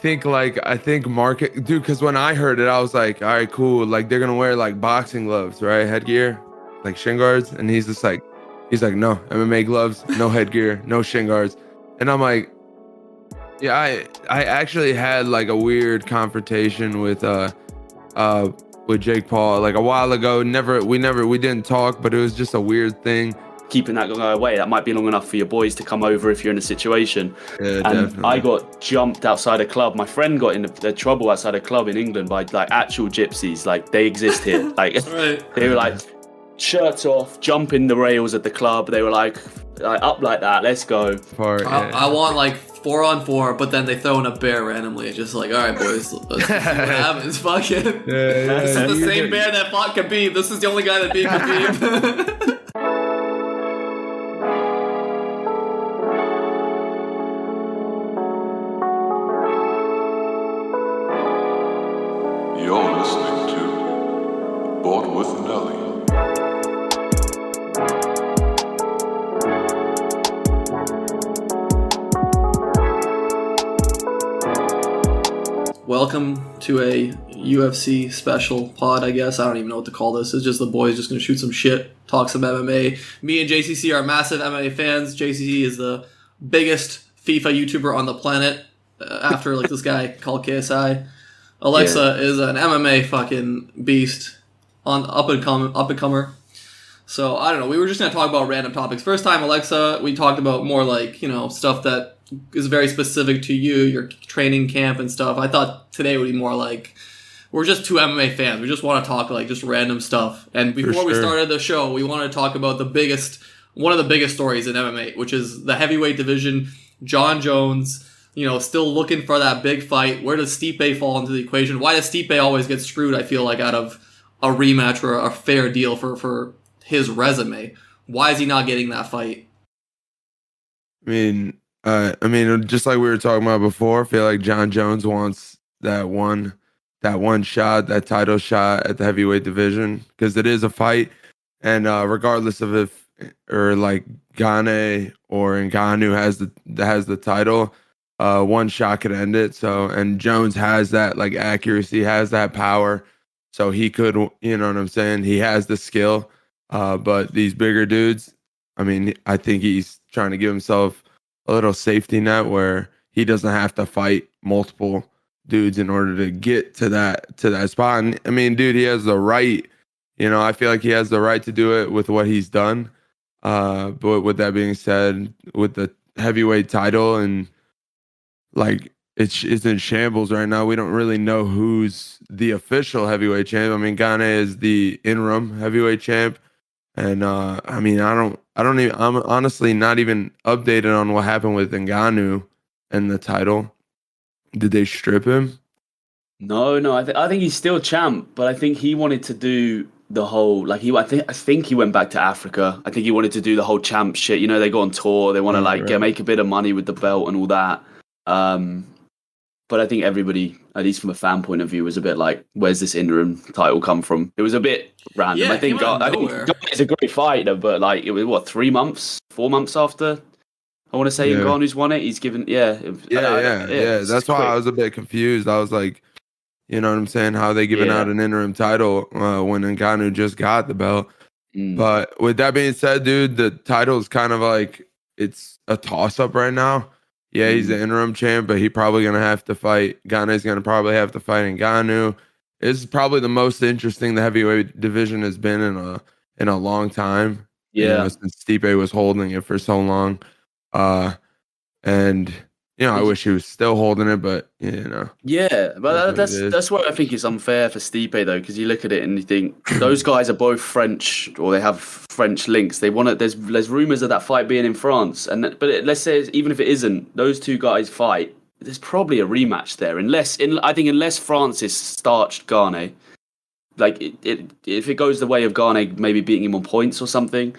think market, dude. Because when I heard it, I was like, all right, cool. Like they're gonna wear like boxing gloves, right? Headgear, like shin guards. And he's like, no MMA gloves, no headgear, no shin guards. And I'm like, yeah, I actually had like a weird confrontation with Jake Paul like a while ago. We didn't talk, but it was just a weird thing. Keeping that guy away, that might be long enough for your boys to come over if you're in a situation. Yeah, and definitely. I got jumped outside a club. My friend got in the trouble outside a club in England by like actual gypsies. Like they exist here. Like Right. they were like shirts off, jumping the rails at the club. They were like up like that. Let's go. I want like 4-on-4, but then they throw in a bear randomly. Just like, all right, boys, let's see what happens. Fuck it. This is the same bear that fought Khabib. This is the only guy that beat Khabib. You're listening to Board with Nelly. Welcome to a UFC special pod, I guess. I don't even know what to call this. It's just the boys just going to shoot some shit, talk some MMA. Me and JCC are massive MMA fans. JCC is the biggest FIFA YouTuber on the planet after like this guy called KSI. Aleksa is an MMA fucking beast on up and comer. So I don't know. We were just gonna talk about random topics. First time Aleksa, we talked about more like, you know, stuff that is very specific to you, your training camp and stuff. I thought today would be more like we're just two MMA fans. We just want to talk like just random stuff. And before we started the show, we wanted to talk about one of the biggest stories in MMA, which is the heavyweight division. Jon Jones, you know, still looking for that big fight. Where does Stipe fall into the equation? Why does Stipe always get screwed, I feel like, out of a rematch or a fair deal for his resume? Why is he not getting that fight? I mean, just like we were talking about before, I feel like Jon Jones wants that one shot, that title shot at the heavyweight division, because it is a fight, and regardless of if or like Gane or Ngannou has the title, one shot could end it. So, and Jones has that like accuracy, has that power, so he could, you know what I'm saying? He has the skill, but these bigger dudes, I mean, I think he's trying to give himself a little safety net where he doesn't have to fight multiple dudes in order to get to that spot. And I mean, dude, he has the right, you know, I feel like he has the right to do it with what he's done. But with that being said, with the heavyweight title and like it's in shambles right now. We don't really know who's the official heavyweight champ. I mean, Gane is the interim heavyweight champ. And I mean, I'm honestly not even updated on what happened with Ngannou and the title. Did they strip him? No. I think he's still champ, but I think he wanted to do the whole like I think he went back to Africa. I think he wanted to do the whole champ shit. You know, they go on tour. They want to make a bit of money with the belt and all that. But I think everybody, at least from a fan point of view, was a bit like, "Where's this interim title come from?" It was a bit random. Yeah, I think he's a great fighter, but like it was 4 months after. I want to say Ngannou's won it. He's given yeah. That's why I was a bit confused. I was like, you know what I'm saying? How are they giving out an interim title when Ngannou just got the belt? But with that being said, dude, the title is kind of like it's a toss up right now. Yeah, he's the interim champ, but he's probably gonna have to fight. Gane's gonna probably have to fight Ngannou. This is probably the most interesting the heavyweight division has been in a long time. Yeah, you know, since Stipe was holding it for so long. And you know, I wish he was still holding it, but you know. Yeah, but that's why I think it's unfair for Stipe though, because you look at it and you think those guys are both French or they have French links. They want it. There's rumors of that fight being in France, let's say even if it isn't, those two guys fight. There's probably a rematch there, unless Francis starched Gane. Like if it goes the way of Gane, maybe beating him on points or something.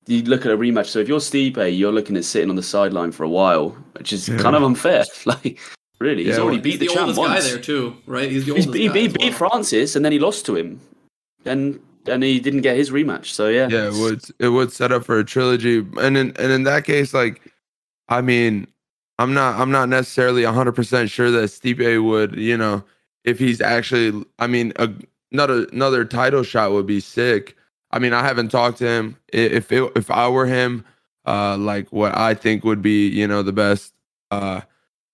You look at a rematch. So if you're Stipe, you're looking at sitting on the sideline for a while, which is kind of unfair. Like, really, he's already beat the champ once. Guy there too, right? He's the oldest guy. He beat Francis, and then he lost to him, and he didn't get his rematch. So yeah, it would set up for a trilogy, and in that case, like, I mean, I'm not necessarily 100% sure that Stipe would, if he's actually, I mean, another title shot would be sick. I mean, I haven't talked to him. If I were him, like what I think would be, the best,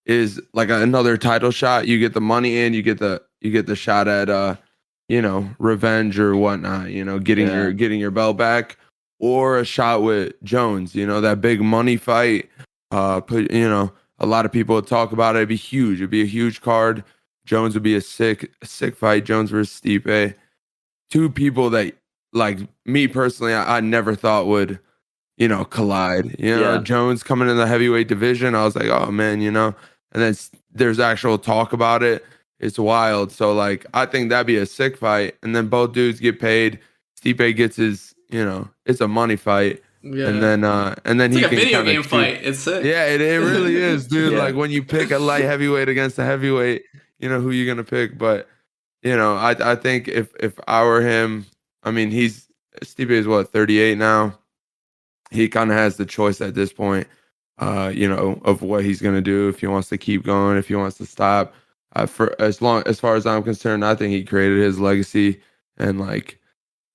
is like another title shot. You get the money in, you get the shot at, revenge or whatnot. Getting your belt back, or a shot with Jones. That big money fight. A lot of people would talk about it. It'd be huge. It'd be a huge card. Jones would be a sick fight. Jones versus Stipe. Two people that, like me personally, I never thought would, collide. Jones coming in the heavyweight division. I was like, oh man, and then there's actual talk about it. It's wild. So like, I think that'd be a sick fight. And then both dudes get paid. Stipe gets his, it's a money fight. Yeah. And then it's he like a can video game fight. It's sick. Yeah, it really is, dude. Like when you pick a light heavyweight against a heavyweight, who you're gonna pick. But I think if I were him, I mean, Stipe is what, 38 now. He kind of has the choice at this point, of what he's gonna do, if he wants to keep going, if he wants to stop. For as far as I'm concerned, I think he created his legacy and like,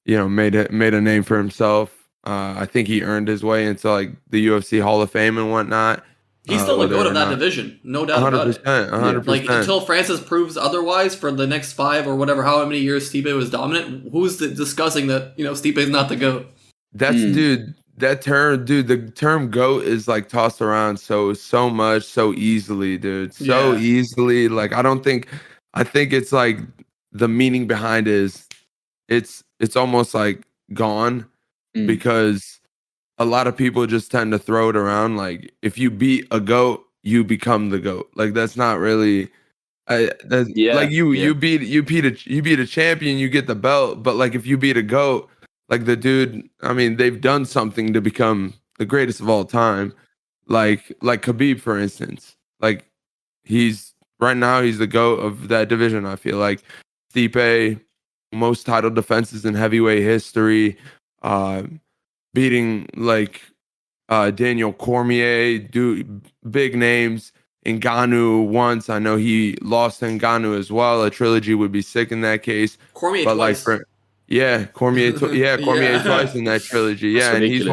made a name for himself. I think he earned his way into like the UFC Hall of Fame and whatnot. He's still the GOAT of that division, no doubt about it. 100%. Like until Francis proves otherwise for the next 5 or whatever, how many years Stipe was dominant, who's discussing that Stipe is not the GOAT? That's dude. That term, dude. The term GOAT is like tossed around so much, so easily, dude. So easily. Like I think it's like the meaning behind it is it's almost like gone. Because a lot of people just tend to throw it around like if you beat a GOAT, you become the GOAT. Like that's not really like you beat a champion, you get the belt, but like if you beat a GOAT, like the dude, I mean, they've done something to become the greatest of all time. Like Khabib, for instance. Like right now he's the GOAT of that division, I feel like. Stipe, most title defenses in heavyweight history. Beating like Daniel Cormier, big names. Ngannou once. I know he lost to Ngannou as well. A trilogy would be sick in that case. Cormier twice. Cormier twice in that trilogy. Yeah, and he's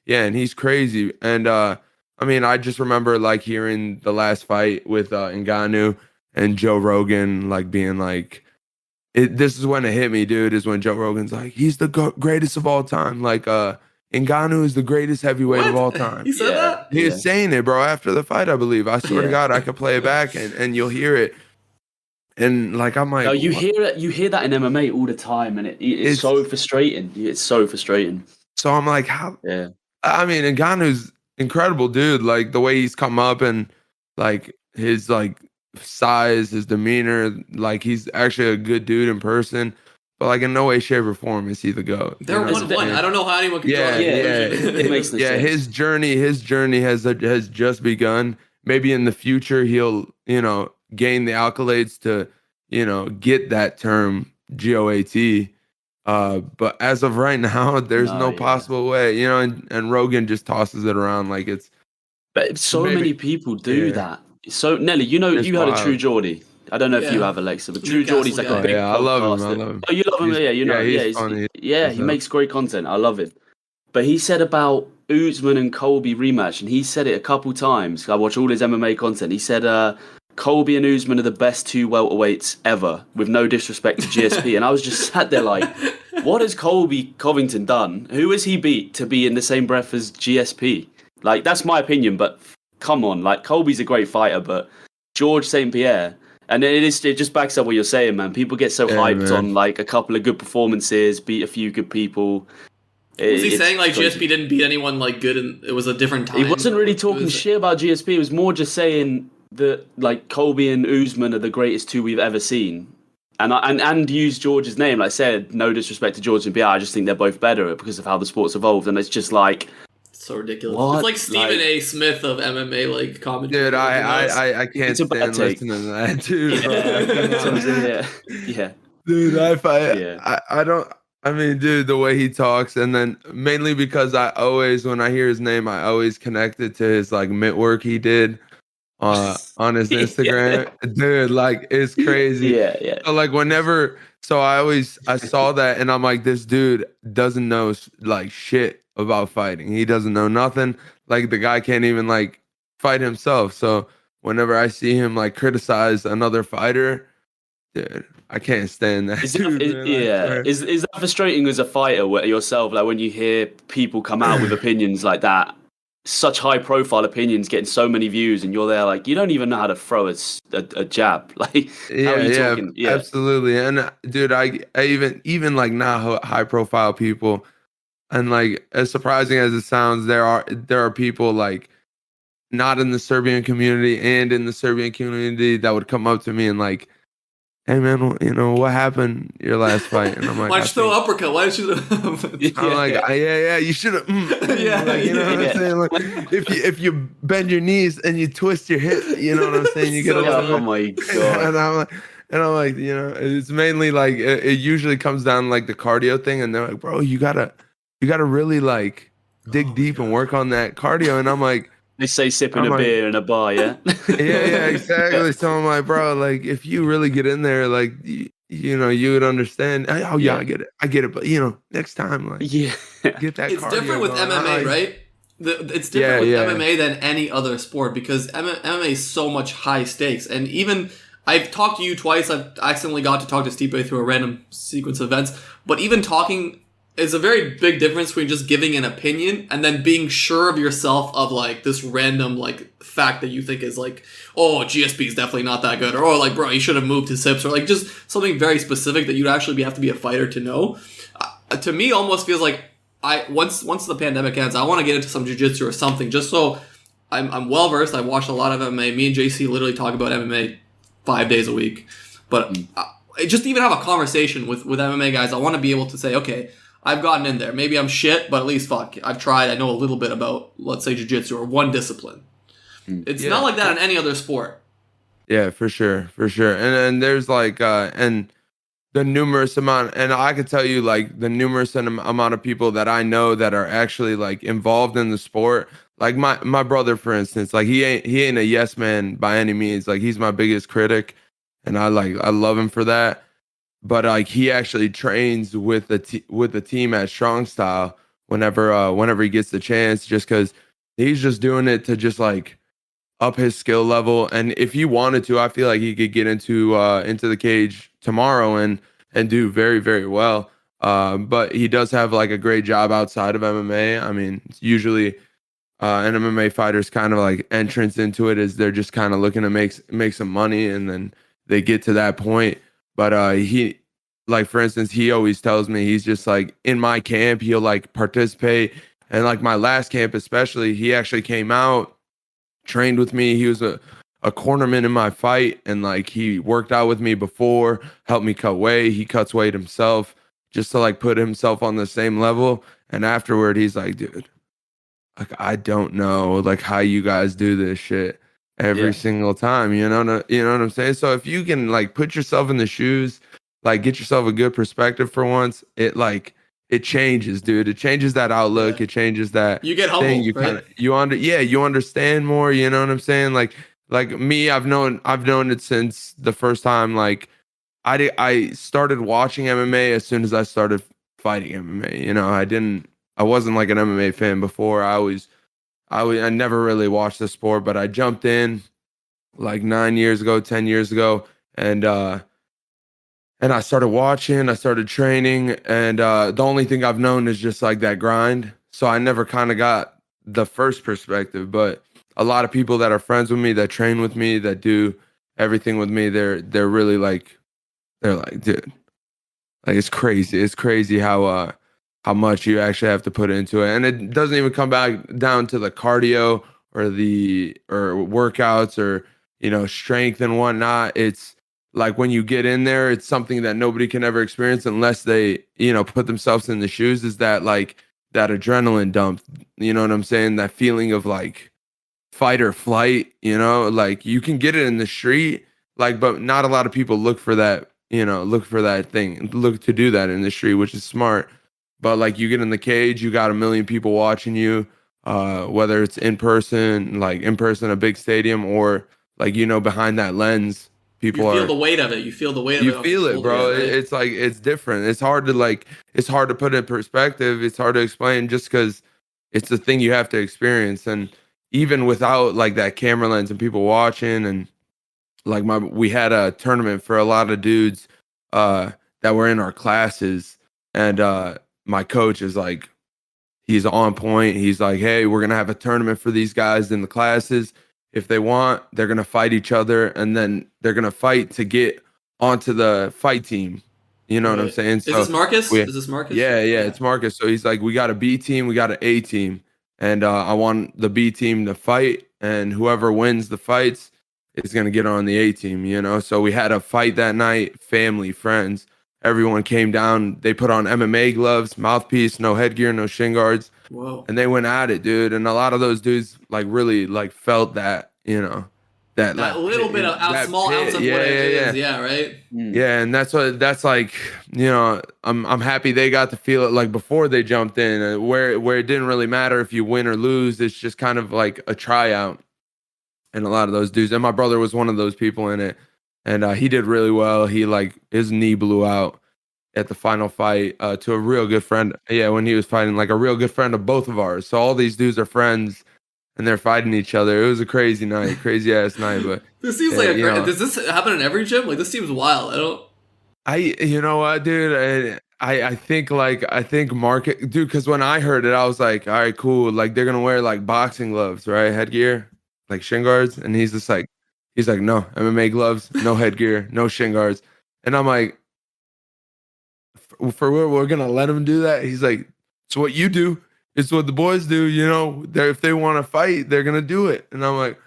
and he's crazy. And I mean, I just remember like hearing the last fight with Ngannou and Joe Rogan like being like, this is when it hit me, dude, is when Joe Rogan's like, he's the greatest of all time. Like, Ngannou is the greatest heavyweight of all time. He said that? He was saying it, bro, after the fight, I believe. I swear to God, I could play it back and you'll hear it. And like, I'm like... No, you hear that in MMA all the time, and it's so frustrating. It's so frustrating. So I'm like, how... Yeah. I mean, Ngannou's incredible, dude. Like, the way he's come up and like his like size, his demeanor, like he's actually a good dude in person, but like in no way, shape, or form is he the GOAT. They're 1-1. I don't know how anyone can it makes no sense. His journey has just begun. Maybe in the future he'll gain the accolades to get that term GOAT. But as of right now, there's no possible way. And Rogan just tosses it around like it's. But so many people do that. So Nelly, you had a True Geordie. I don't know if you have, Aleksa, but True Geordie's like a big. Yeah, I love him. Oh, you love him? He's funny. He makes great content. I love it. But he said about Usman and Colby rematch, and he said it a couple times. I watch all his MMA content. He said Colby and Usman are the best 2 welterweights ever, with no disrespect to GSP. And I was just sat there like, what has Colby Covington done? Who has he beat to be in the same breath as GSP? Like, that's my opinion, but come on. Like, Colby's a great fighter, but George St. Pierre, and it just backs up what you're saying, man. People get so hyped on like a couple of good performances, beat a few good people. Was he saying like GSP didn't beat anyone like good, and it was a different time? He wasn't really talking shit about GSP. It was more just saying that like Colby and Usman are the greatest 2 we've ever seen, and used George's name. Like I said, no disrespect to George and Pierre, I just think they're both better because of how the sport's evolved, and it's just like. So ridiculous. What? It's like Stephen A. Smith of MMA, like commentary. Dude, I can't stand listening to that, dude. Yeah. Dude, I don't. I mean, dude, the way he talks, and then mainly because I always, when I hear his name, I always connect it to his like mitt work he did. on his Instagram. Dude, like it's crazy. Yeah. So like I saw that and I'm like, this dude doesn't know like shit about fighting. He doesn't know nothing. Like the guy can't even like fight himself. So whenever I see him like criticize another fighter, dude, I can't stand that. Is that frustrating as a fighter yourself? Like when you hear people come out with opinions like that, such high profile opinions getting so many views, and you're there like you don't even know how to throw a jab. Like how are you talking? Yeah, absolutely. And dude, I even like not high profile people, and like as surprising as it sounds, there are people like not in the Serbian community and in the Serbian community that would come up to me and like, hey man, you know what happened your last fight? And I'm like, why'd you throw uppercut? Why did you? I'm like, yeah, you should have. Like, you know what I'm saying? Like, if you bend your knees and you twist your hip, you know what I'm saying? You get a little. Oh my god! And I'm like, you know, it's mainly like it usually comes down to like the cardio thing, and they're like, bro, you gotta really like dig deep and work on that cardio, and I'm like. They say sipping a beer in a bar, yeah? yeah, exactly. So I'm like, bro, like, if you really get in there, like, you know, you would understand. Oh, yeah, I get it. But, you know, next time, like, get that It's different with MMA, right? It's different with MMA than any other sport because MMA is so much high stakes. And even, I've talked to you twice. I've accidentally got to talk to Stipe through a random sequence of events. But even talking is a very big difference between just giving an opinion and then being sure of yourself of like this random like fact that you think is like, oh, GSP is definitely not that good, or oh, like bro, you should have moved his hips, or like just something very specific that you'd actually have to be a fighter to know. To me, almost feels like once the pandemic ends, I want to get into some jiu-jitsu or something just so I'm well versed. I watched a lot of MMA. Me and JC literally talk about MMA 5 days a week, but just even have a conversation with MMA guys. I want to be able to say, okay, I've gotten in there. Maybe I'm shit, but at least fuck, I've tried. I know a little bit about, let's say, jiu-jitsu or one discipline. It's not like that in any other sport. Yeah, for sure. And there's like, and the numerous amount, and I could tell you like the numerous amount of people that I know that are actually like involved in the sport. Like my brother, for instance, like he ain't a yes man by any means. Like he's my biggest critic, and I love him for that. But like he actually trains with the team at Strong Style whenever he gets the chance, just because he's just doing it to just like up his skill level. And if he wanted to, I feel like he could get into the cage tomorrow and do very, very well. But he does have like a great job outside of MMA. I mean, it's usually an MMA fighter's kind of like entrance into it is they're just kind of looking to make some money, and then they get to that point. But he, like, for instance, he always tells me he's just like in my camp, he'll like participate. And like my last camp, especially, he actually came out, trained with me. He was a cornerman in my fight. And like he worked out with me before, helped me cut weight. He cuts weight himself just to like put himself on the same level. And afterward, he's like, dude, like, I don't know like how you guys do this shit every single time, you know what I'm saying? So if you can like put yourself in the shoes, like get yourself a good perspective for once, it changes, dude. It changes that outlook. It changes that you get humbled, thing. You right? You understand more, you know what I'm saying? Like me, I've known it since the first time like I started watching MMA as soon as I started fighting MMA. You know, I wasn't like an MMA fan before. I never really watched the sport, but I jumped in like 10 years ago, and I started watching, I started training, and the only thing I've known is just like that grind. So I never kind of got the first perspective, but a lot of people that are friends with me, that train with me, that do everything with me, they're really like, they're like, dude, like it's crazy. It's crazy how much you actually have to put into it. And it doesn't even come back down to the cardio or workouts or, you know, strength and whatnot. It's like when you get in there, it's something that nobody can ever experience unless they, you know, put themselves in the shoes, is that like that adrenaline dump, you know what I'm saying? That feeling of like fight or flight, you know, like you can get it in the street, like, but not a lot of people look for that, you know, look to do that in the street, which is smart. But like you get in the cage, you got a million people watching you. whether it's in person, a big stadium, or like behind that lens, people you feel are the weight of it. You feel the weight of you it. feel it, bro. Right? It's like it's different. It's hard to put in perspective. It's hard to explain just because it's the thing you have to experience. And even without like that camera lens and people watching, and like we had a tournament for a lot of dudes that were in our classes, and my coach is like, he's on point. He's like, hey, we're gonna have a tournament for these guys in the classes. If they want, they're gonna fight each other, and then they're gonna fight to get onto the fight team. You know what I'm saying? Is this Marcus? Is this Marcus? Yeah, it's Marcus. So he's like, we got a B team, we got an A team, and I want the B team to fight, and whoever wins the fights is gonna get on the A team. So we had a fight that night, family, friends. Everyone came down. They put on MMA gloves, mouthpiece, no headgear, no shin guards. Whoa. And they went at it, dude. And a lot of those dudes like really like felt that, that little bit of small ounce of what it is. Yeah, right? Yeah, and that's like, I'm happy they got to feel it like before they jumped in, where it didn't really matter if you win or lose. It's just kind of like a tryout. And a lot of those dudes, and my brother was one of those people in it. And he did really well. He his knee blew out at the final fight to a real good friend. Yeah, when he was fighting like a real good friend of both of ours. So all these dudes are friends, and they're fighting each other. It was a crazy night, crazy ass night. But this seems like does this happen in every gym? Like this seems wild. You know what, dude? I think market, dude. Because when I heard it, I was like, all right, cool. Like they're gonna wear like boxing gloves, right? Headgear, like shin guards, and he's just like. He's like, no, MMA gloves, no headgear, no shin guards. And I'm like, for real, we're going to let him do that? He's like, it's what you do. It's what the boys do. If they want to fight, they're going to do it. And I'm like,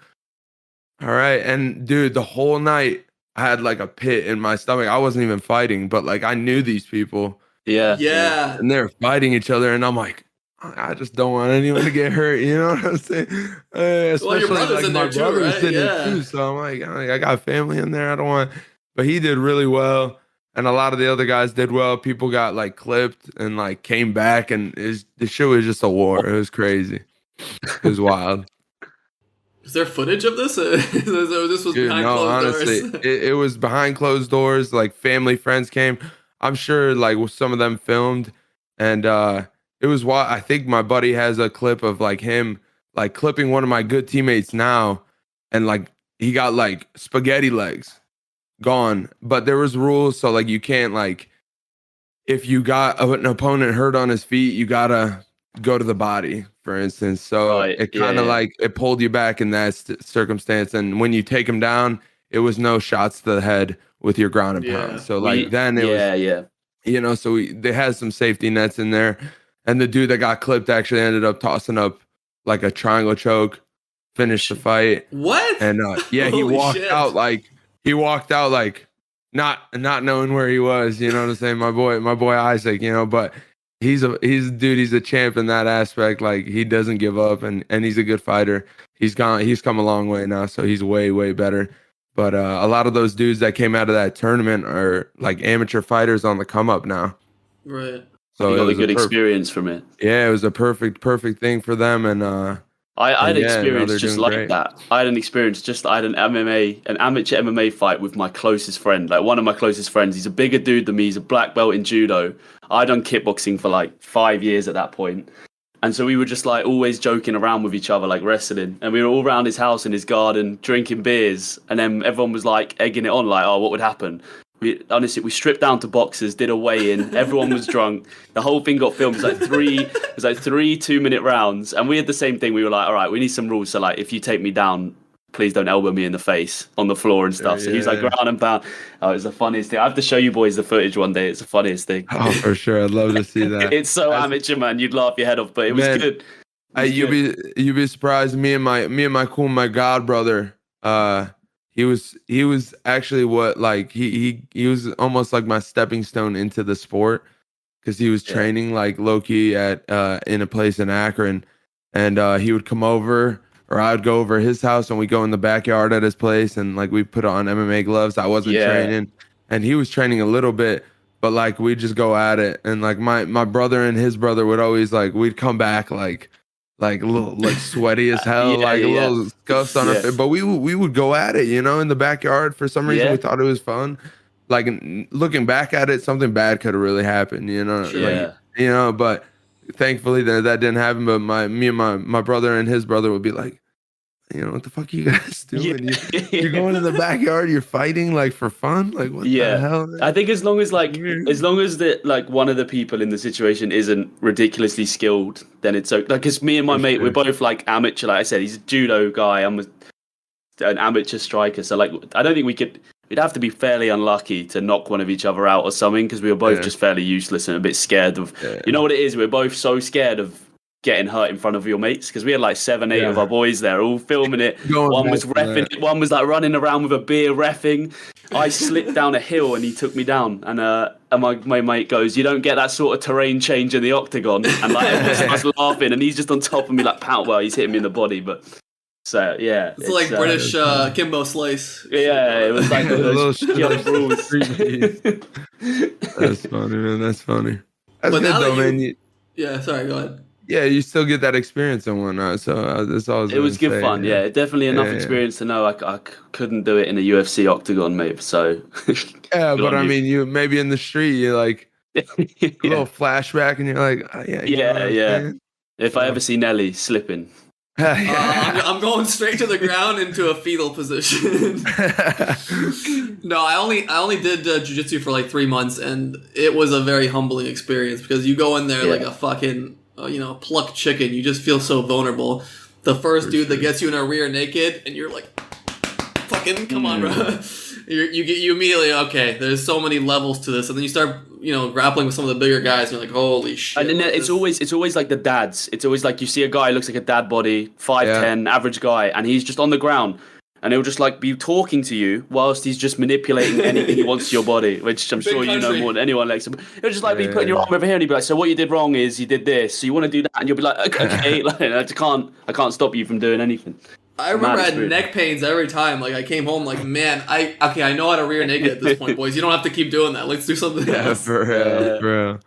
all right. And dude, the whole night I had like a pit in my stomach. I wasn't even fighting, but like I knew these people. Yeah. And they're fighting each other. And I'm like, I just don't want anyone to get hurt. You know what I'm saying? Especially your brother's like in my there too, brother's right? sitting there too. So I'm like, I got family in there. I don't want. But he did really well, and a lot of the other guys did well. People got like clipped and like came back, and the show was just a war. It was crazy. It was wild. Is there footage of this? This was behind closed doors. It was behind closed doors. Like family, friends came. I'm sure like some of them filmed, and it was why I think my buddy has a clip of like him like clipping one of my good teammates now, and like he got like spaghetti legs gone. But there was rules, so like you can't like if you got an opponent hurt on his feet, you gotta go to the body, for instance. So it kind of like it pulled you back in that circumstance. And when you take him down, it was no shots to the head with your ground and pound. So like then it was so they had some safety nets in there. And the dude that got clipped actually ended up tossing up like a triangle choke, finished the fight. What? And he walked out like not knowing where he was. You know what I'm saying? My boy Isaac. But he's a dude. He's a champ in that aspect. Like he doesn't give up, and he's a good fighter. He's come a long way now, so he's way better. But a lot of those dudes that came out of that tournament are like amateur fighters on the come up now. Right. So you got a good experience from it. Yeah, it was a perfect thing for them, and I had an experience just like that. I had an an amateur MMA fight with my closest friend, like one of my closest friends. He's a bigger dude than me. He's a black belt in judo. I'd done kickboxing for like 5 years at that point. And so we were just like always joking around with each other, like wrestling. And we were all around his house in his garden, drinking beers. And then everyone was like egging it on, like, oh, what would happen? We stripped down to boxers, did a weigh-in. Everyone was drunk. The whole thing got filmed. It was like three 2-minute rounds, and we had the same thing. We were like, all right, we need some rules. So like, if you take me down, please don't elbow me in the face on the floor and stuff. So he's like ground and pound. Oh, it was the funniest thing. I have to show you boys the footage one day. It's the funniest thing. Oh, for sure. I'd love to see that. It's so amateur, man. You'd laugh your head off, but it was good. You'd be surprised. Me and my god brother. He was actually what like he was almost like my stepping stone into the sport, because he was training like low-key at in a place in Askren, and he would come over, or I would go over his house, and we go in the backyard at his place, and like we put on MMA gloves. I wasn't training, and he was training a little bit, but like we just go at it. And like my brother and his brother would always like, we'd come back like like a little like sweaty as hell, like a little scuffs on our face. But we would go at it, in the backyard. For some reason, we thought it was fun. Like looking back at it, something bad could have really happened, but thankfully that didn't happen. But me and my brother and his brother would be like, what the fuck are you guys doing? You're going in the backyard, you're fighting like for fun? Like what the hell? Man? I think as long as that like one of the people in the situation isn't ridiculously skilled, then it's okay. Like, cause me and my mate, we're both like amateur. Like I said, he's a judo guy. I'm an amateur striker. So like, I don't think we'd have to be fairly unlucky to knock one of each other out or something, because we were both just fairly useless and a bit scared of, you know what it is? We're both so scared of getting hurt in front of your mates, because we had like 7-8 of our boys there all filming it. One was reffing it, one was like running around with a beer reffing. I slipped down a hill and he took me down, and my mate goes, "You don't get that sort of terrain change in the octagon," and like everyone starts laughing, and he's just on top of me like he's hitting me in the body. But so it's like British Kimbo Slice. Yeah, it was like those rules. That's funny, man. That's funny. That's good though, man. Yeah, sorry, go ahead. Yeah, you still get that experience and whatnot. So that's all. It was good fun. Yeah, definitely enough experience to know I couldn't do it in a UFC octagon, mate. So but I mean, you maybe in the street, you're like a little flashback, and you're like, If I ever see Nelly slipping, I'm going straight to the ground into a fetal position. No, I only did jiu-jitsu for like 3 months, and it was a very humbling experience, because you go in there like a fucking plucked chicken. You just feel so vulnerable. The first dude that gets you in a rear naked, and you're like, fucking come on, bro. You immediately, okay, there's so many levels to this, and then you start grappling with some of the bigger guys, and you're like, holy shit. And then it's always like the dads. It's always like you see a guy who looks like a dad body, 5'10", average guy, and he's just on the ground, and he'll just like be talking to you whilst he's just manipulating anything he wants to your body, which I'm sure you know more than anyone, Aleksa. He'll just like be putting your arm over here, and he'll be like, "So what you did wrong is you did this. So you want to do that?" And you'll be like, "Okay, like, I can't stop you from doing anything." I remember I had neck pains every time. Like I came home, like, man, I know how to rear naked at this point, boys. You don't have to keep doing that. Let's do something else. For real.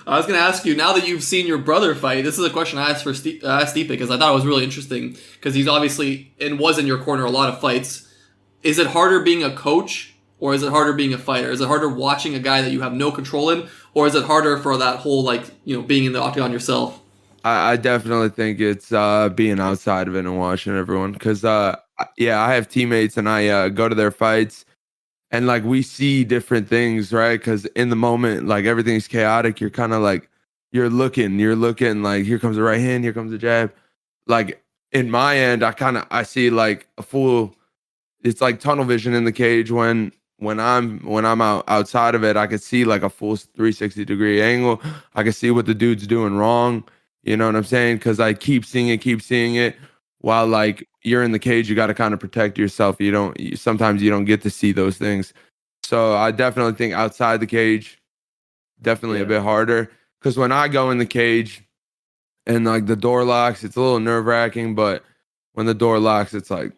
I was going to ask you, now that you've seen your brother fight, this is a question I asked for Stipe, because I thought it was really interesting, because he's obviously was in your corner a lot of fights. Is it harder being a coach, or is it harder being a fighter? Is it harder watching a guy that you have no control in, or is it harder for that whole being in the octagon yourself? I definitely think it's being outside of it and watching everyone, because I have teammates and I go to their fights. And like we see different things, right? Because in the moment, like everything's chaotic. You're kind of like you're looking like here comes the right hand, here comes the jab. Like in my end, I see like a full. It's like tunnel vision in the cage when I'm outside of it. I could see like a full 360-degree angle. I can see what the dude's doing wrong. You know what I'm saying? Because I keep seeing it. While like you're in the cage, you got to kind of protect yourself. Sometimes you don't get to see those things. So I definitely think outside the cage, definitely a bit harder. Because when I go in the cage and like the door locks, it's a little nerve wracking. But when the door locks, it's like,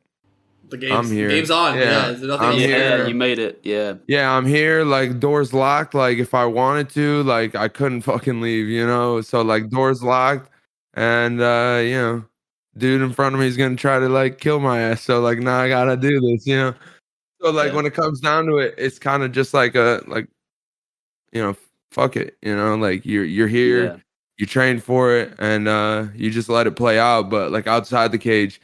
I'm here. Game's on. I'm here. You made it. Yeah. Yeah, I'm here. Like doors locked. Like if I wanted to, like I couldn't fucking leave. So like doors locked, and dude in front of me is gonna try to like kill my ass. So like now I gotta do this, So like when it comes down to it, it's kind of just like fuck it, like you're here, you train for it, and you just let it play out. But like outside the cage,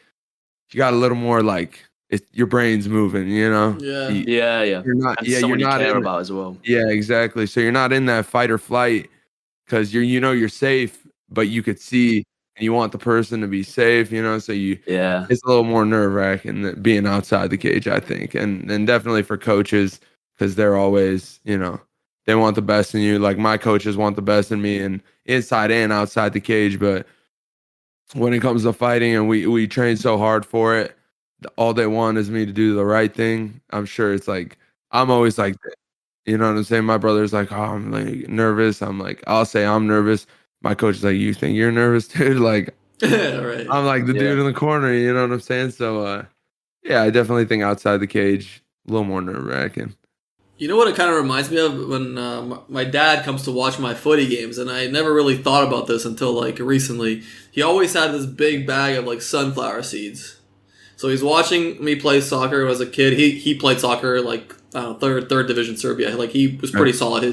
you got a little more like your brain's moving, Yeah. You're not. And You're not care about as well. Yeah, exactly. So you're not in that fight or flight because you're safe, but you could see. You want the person to be safe, so it's a little more nerve-wracking than being outside the cage, I think. And definitely for coaches, because they're always, they want the best in you. Like my coaches want the best in me, and inside and outside the cage. But when it comes to fighting, and we train so hard for it, all they want is me to do the right thing. I'm sure it's like, I'm always like, you know what I'm saying? My brother's like, oh, I'm like nervous. I'm like, I'll say I'm nervous. My coach is like, you think you're nervous, dude? Like, right. I'm like the dude in the corner, you know what I'm saying? So, I definitely think outside the cage, a little more nerve-wracking. You know what it kind of reminds me of when my dad comes to watch my footy games, and I never really thought about this until like recently. He always had this big bag of like sunflower seeds. So he's watching me play soccer as a kid. He played soccer like I don't know, third division Serbia. Like he was pretty solid.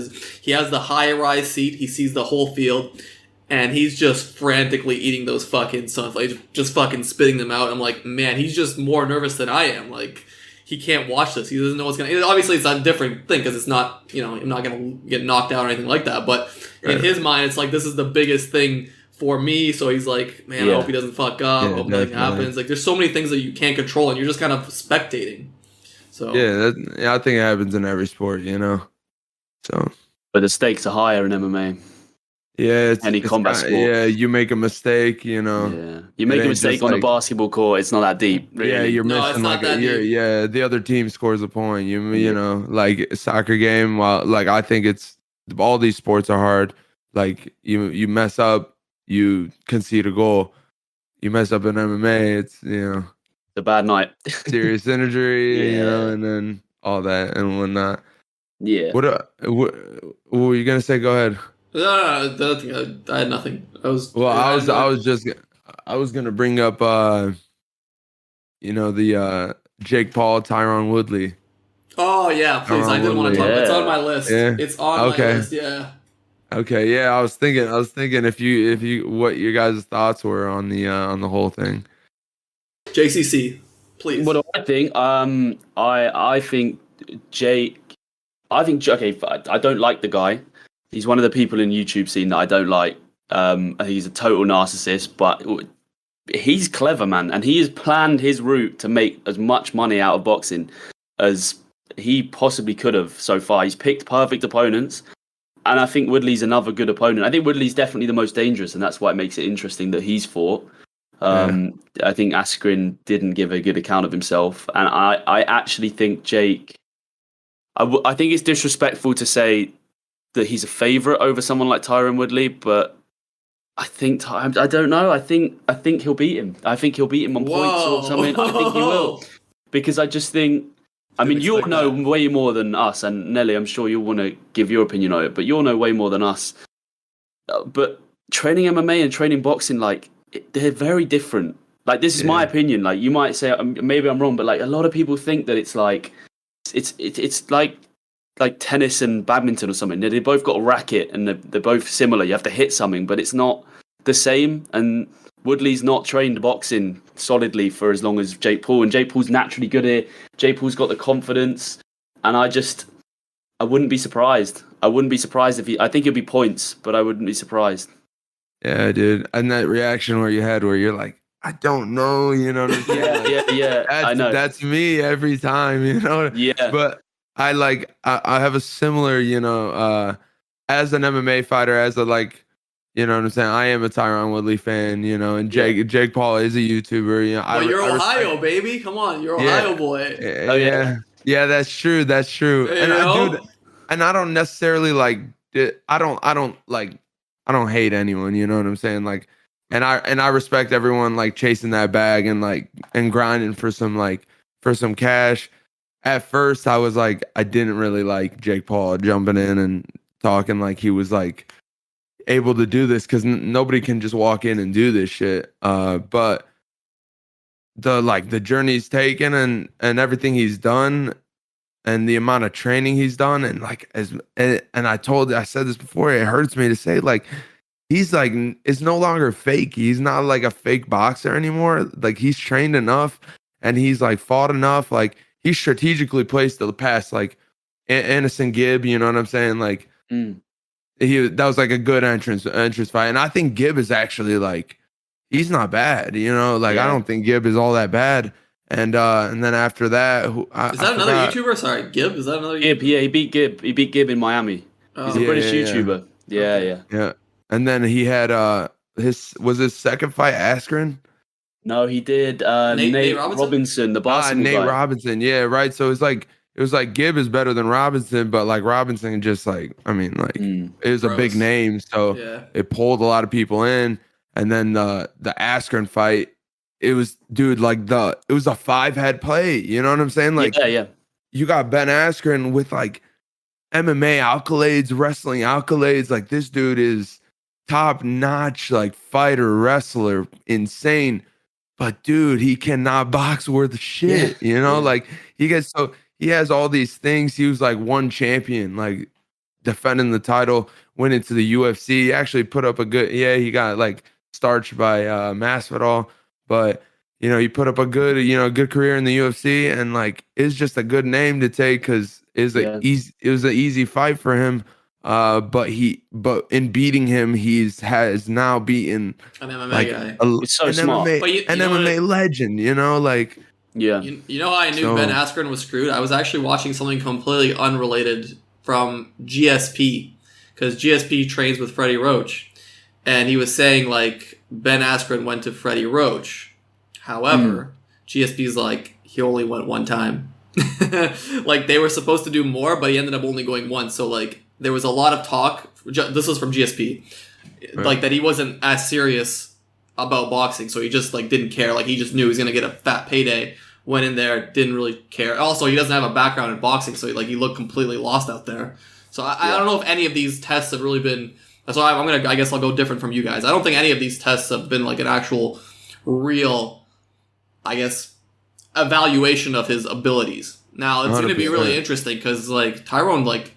He has the high rise seat. He sees the whole field, and he's just frantically eating those fucking sunflowers, just fucking spitting them out. I'm like, man, he's just more nervous than I am. Like. He can't watch this. He doesn't know what's going to... Obviously, it's a different thing because it's not, I'm not going to get knocked out or anything like that. But in his mind, it's like, this is the biggest thing for me. So he's like, man, I hope he doesn't fuck up. I hope nothing happens. Like, there's so many things that you can't control and you're just kind of spectating. So I think it happens in every sport, So... But the stakes are higher in MMA. Yeah, any combat sport. Yeah, you make a mistake, Yeah, you make a mistake on a basketball court. It's not that deep. Really. Yeah, you're missing the other team scores a point. You know, like a soccer game. While like I think it's all these sports are hard. Like you mess up, you concede a goal. You mess up in MMA, it's a bad night. Serious injury, and then all that and whatnot. Yeah. What were you gonna say? Go ahead. No, I had nothing. I was gonna bring up the Jake Paul, Tyron Woodley. Oh yeah, please. I didn't want to talk. It's on my list. Yeah. It's on my list. Yeah. Okay. Yeah, I was thinking if you what your guys' thoughts were on the whole thing. JCC, please. What do I think? I think Jake. I don't like the guy. He's one of the people in YouTube scene that I don't like. I think he's a total narcissist, but he's clever, man. And he has planned his route to make as much money out of boxing as he possibly could have so far. He's picked perfect opponents. And I think Woodley's another good opponent. I think Woodley's definitely the most dangerous, and that's why it makes it interesting that he's fought. I think Askren didn't give a good account of himself. And I actually think Jake... I think it's disrespectful to say that he's a favourite over someone like Tyron Woodley, but I don't know. I think he'll beat him. I think he'll beat him on points or something. I think he will. Because I just think, you'll know way more than us, and Nelly, I'm sure you'll want to give your opinion on it, but you'll know way more than us. But training MMA and training boxing, they're very different. Like, this is my opinion. Like, you might say, maybe I'm wrong, but a lot of people think that it's like tennis and badminton or something. They both got a racket and they're both similar. You have to hit something, but it's not the same. And Woodley's not trained boxing solidly for as long as Jake Paul. And Jake Paul's naturally good at it. Jake Paul's got the confidence. And I wouldn't be surprised. I wouldn't be surprised I think it'd be points, but I wouldn't be surprised. Yeah, dude. And that reaction where you're like, I don't know, you know what I'm saying? Yeah. I know. That's me every time, Yeah. But I have a similar, as an MMA fighter, as a you know what I'm saying? I am a Tyron Woodley fan, and Jake Paul is a YouTuber. Well, you're Ohio, baby. Come on, you're Ohio boy. Yeah, that's true. That's true. And I don't necessarily I don't hate anyone. You know what I'm saying? And I respect everyone chasing that bag and grinding for some cash. At first, I was I didn't really like Jake Paul jumping in and talking like he was able to do this because nobody can just walk in and do this shit. But the journey he's taken and everything he's done and the amount of training he's done and I said this before, it hurts me to say he's it's no longer fake. He's not a fake boxer anymore. He's trained enough and he's fought enough. He's strategically placed to the past, Innocent Gibb, you know what I'm saying? That was a good entrance fight. And I think Gibb is actually he's not bad, I don't think Gibb is all that bad. And then after that, is that another YouTuber? Sorry, Gibb. Is that another Gibb? Yeah, he beat Gibb. He beat Gibb in Miami. He's a British YouTuber. Yeah. And then he had his second fight Askren. No, he did Nate Robinson, the basketball Nate guy. Robinson, yeah, right. So it was Gibb is better than Robinson, but Robinson just it was a big name, so it pulled a lot of people in. And then the Askren fight, it was it was a 5-head play. You know what I'm saying? Yeah. You got Ben Askren with MMA accolades, wrestling accolades. Like this dude is top notch, like fighter, wrestler, insane. But dude, he cannot box worth shit. You know, like he has all these things. He was like one champion, like defending the title, went into the UFC. He actually put up a good, he got like starched by Masvidal, but you know, he put up a good, good career in the UFC, and like it's just a good name to take because it was an easy fight for him. But in beating him, has now beaten an MMA guy. It's so smart. MMA legend, you know, like yeah. You know how I knew Ben Askren was screwed? I was actually watching something completely unrelated from GSP, because GSP trains with Freddie Roach, and he was saying like Ben Askren went to Freddie Roach. However, GSP's like he only went one time. Like they were supposed to do more, but he ended up only going once. So like there was a lot of talk. This was from GSP, like that he wasn't as serious about boxing, so he just like didn't care. Like he just knew he was gonna get a fat payday. Went in there, didn't really care. Also, he doesn't have a background in boxing, so like he looked completely lost out there. So I don't know if any of these tests have really been. That's why I guess I'll go different from you guys. I don't think any of these tests have been like an actual, real, I guess, evaluation of his abilities. Now it's going to be really interesting because like Tyron like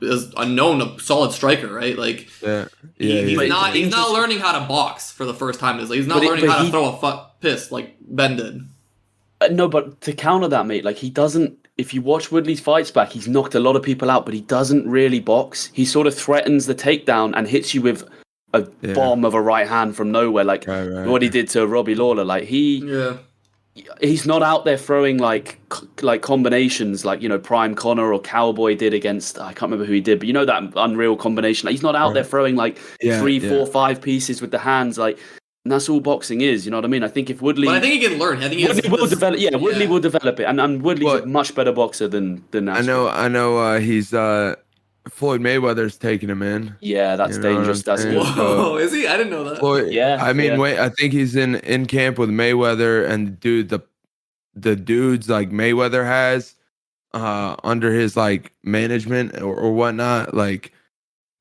is a known solid striker, right? Like he's not learning how to box for the first time. He's not learning how to throw a piss like Ben did. No, but to counter that, mate, like he doesn't. If you watch Woodley's fights back, he's knocked a lot of people out, but he doesn't really box. He sort of threatens the takedown and hits you with a bomb of a right hand from nowhere, like what he did to Robbie Lawler. Like he's not out there throwing like combinations like, you know, Prime Connor or Cowboy did against, I can't remember who he did, but you know that unreal combination. Like, he's not out there throwing like 3, 4, 5 pieces with the hands, like. And that's all boxing is, you know what I mean? I think if Woodley... But I think he can learn. I think Woodley will develop. Yeah, Woodley will develop it. And Woodley's a much better boxer than Askren. I know he's... Floyd Mayweather's taking him in. Yeah, that's dangerous. That's good. Whoa, is he? I didn't know that. Floyd, wait, I think he's in camp with Mayweather, and dude, the dudes like Mayweather has under his like management or whatnot, like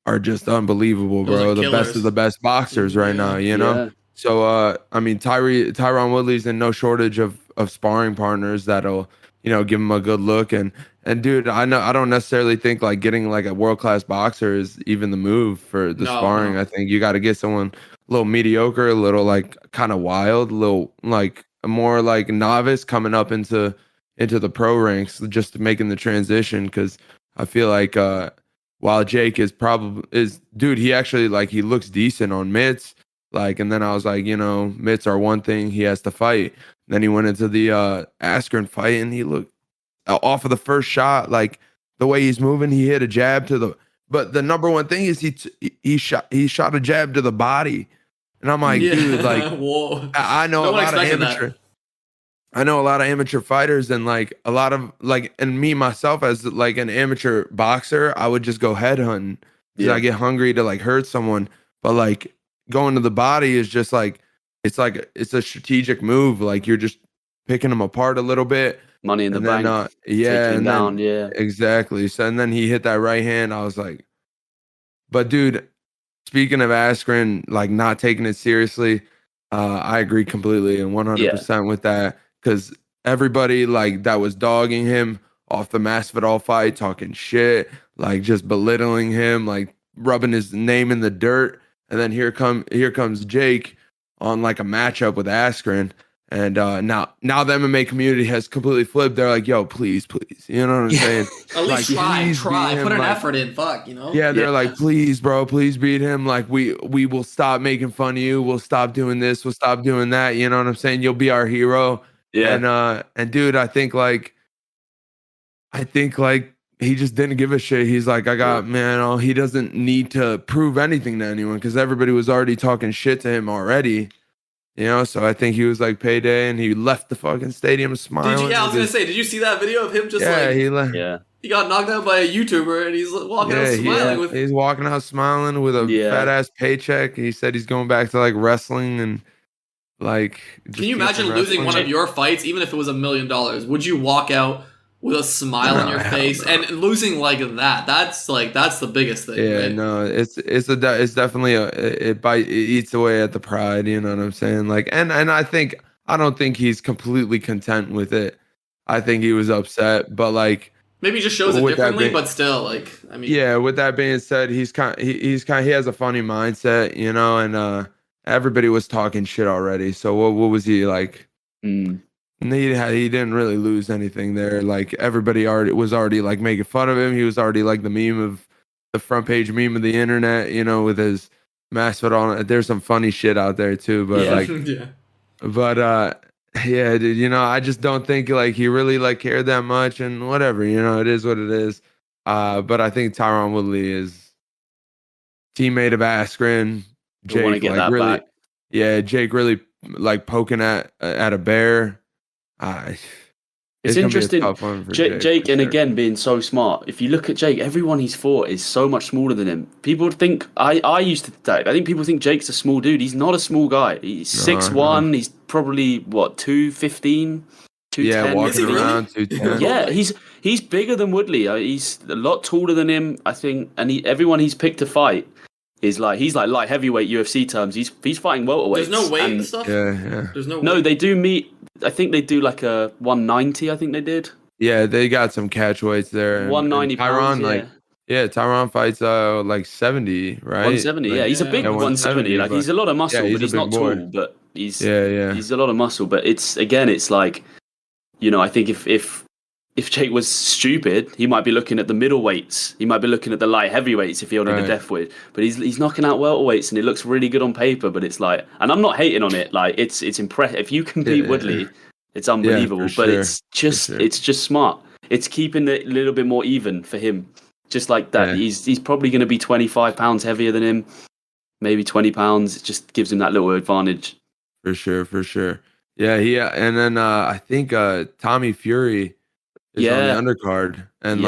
are just unbelievable, bro. The best of the best boxers right now, you know? Yeah. So, I mean, Tyron Woodley's in no shortage of sparring partners that'll, you know, give him a good look. And dude, I don't necessarily think like getting like a world-class boxer is even the move for the sparring. I think you got to get someone a little mediocre, a little like kind of wild, a little like more like novice coming up into the pro ranks, just making the transition. Cause I feel like, while Jake dude, he actually like, he looks decent on mitts. Like, and then I was like, you know, mitts are one thing, he has to fight. Then he went into the Askren fight, and he looked off of the first shot, like the way he's moving, he hit a jab but the number one thing is he shot a jab to the body. And I'm like, dude, like whoa. I know a lot of amateur fighters, and like a lot of like, and me myself as like an amateur boxer, I would just go head hunting because I get hungry to like hurt someone. But like going to the body is just like it's a strategic move. Like you're just picking them apart a little bit. Money in the bank. Exactly. So and then he hit that right hand. I was like, but dude, speaking of Askren, like not taking it seriously, I agree completely and 100% with that, because everybody like that was dogging him off the Masvidal fight, talking shit, like just belittling him, like rubbing his name in the dirt. And then here comes Jake on like a matchup with Askren. And now the MMA community has completely flipped. They're like, yo, please. You know what I'm saying? At least like, try. Put an effort in. Fuck, you know? Yeah, they're like, please, bro, please beat him. Like, we will stop making fun of you. We'll stop doing this. We'll stop doing that. You know what I'm saying? You'll be our hero. Yeah. And dude, I think like he just didn't give a shit. He's like, he doesn't need to prove anything to anyone because everybody was already talking shit to him already. You know, so I think he was like payday, and he left the fucking stadium smiling. I was gonna say, did you see that video of him just he got knocked out by a YouTuber, and he's walking out smiling he's walking out smiling with a fat ass paycheck. He said he's going back to like wrestling and like. Can you imagine losing one of your fights, even if it was $1 million? Would you walk out with a smile on your face and losing like that. That's the biggest thing. Yeah, right? no, it's definitely it eats away at the pride. You know what I'm saying? Like, and I don't think he's completely content with it. I think he was upset, but like maybe he just shows it differently. But still, like, I mean, yeah. With that being said, he has a funny mindset, you know, and everybody was talking shit already. So what was he like? He didn't really lose anything there. Like everybody was already like making fun of him. He was already like the front page meme of the internet, you know, with his mascot on it. There's some funny shit out there too, but yeah, dude, you know, I just don't think like he really like cared that much, and whatever, you know, it is what it is. But I think Tyron Woodley is teammate of Askren. Jake like really, back. Yeah, Jake really like poking at a bear. It's interesting. Jake and again being so smart. If you look at Jake, everyone he's fought is so much smaller than him. People think I think people think Jake's a small dude. He's not a small guy. He's 6'1". He's probably what 215, 210. Yeah, walking around 210. Yeah, he's bigger than Woodley. He's a lot taller than him, I think. And everyone he's picked to fight is like he's like light heavyweight UFC terms. He's fighting welterweights. There's no weight and stuff. Yeah. There's no. No, they do meet. I think they do like a 190. I think they did. Yeah, they got some catch weights there. 190 Tyron, pounds, Tyron fights like 70, right? 170. Like, yeah, he's a big 170. Like he's a lot of muscle, but he's not tall. But he's a lot of muscle. But it's like, you know, I think if Jake was stupid, he might be looking at the middleweights. He might be looking at the light heavyweights if he wanted a death weight. But he's knocking out welterweights, and it looks really good on paper. But it's like, and I'm not hating on it. Like it's impressive. If you can beat Woodley, it's unbelievable. But it's just smart. It's keeping it a little bit more even for him. Just like that, he's probably going to be 25 pounds heavier than him, maybe 20 pounds. It just gives him that little advantage. For sure. Yeah, and then I think Tommy Fury is on the undercard, and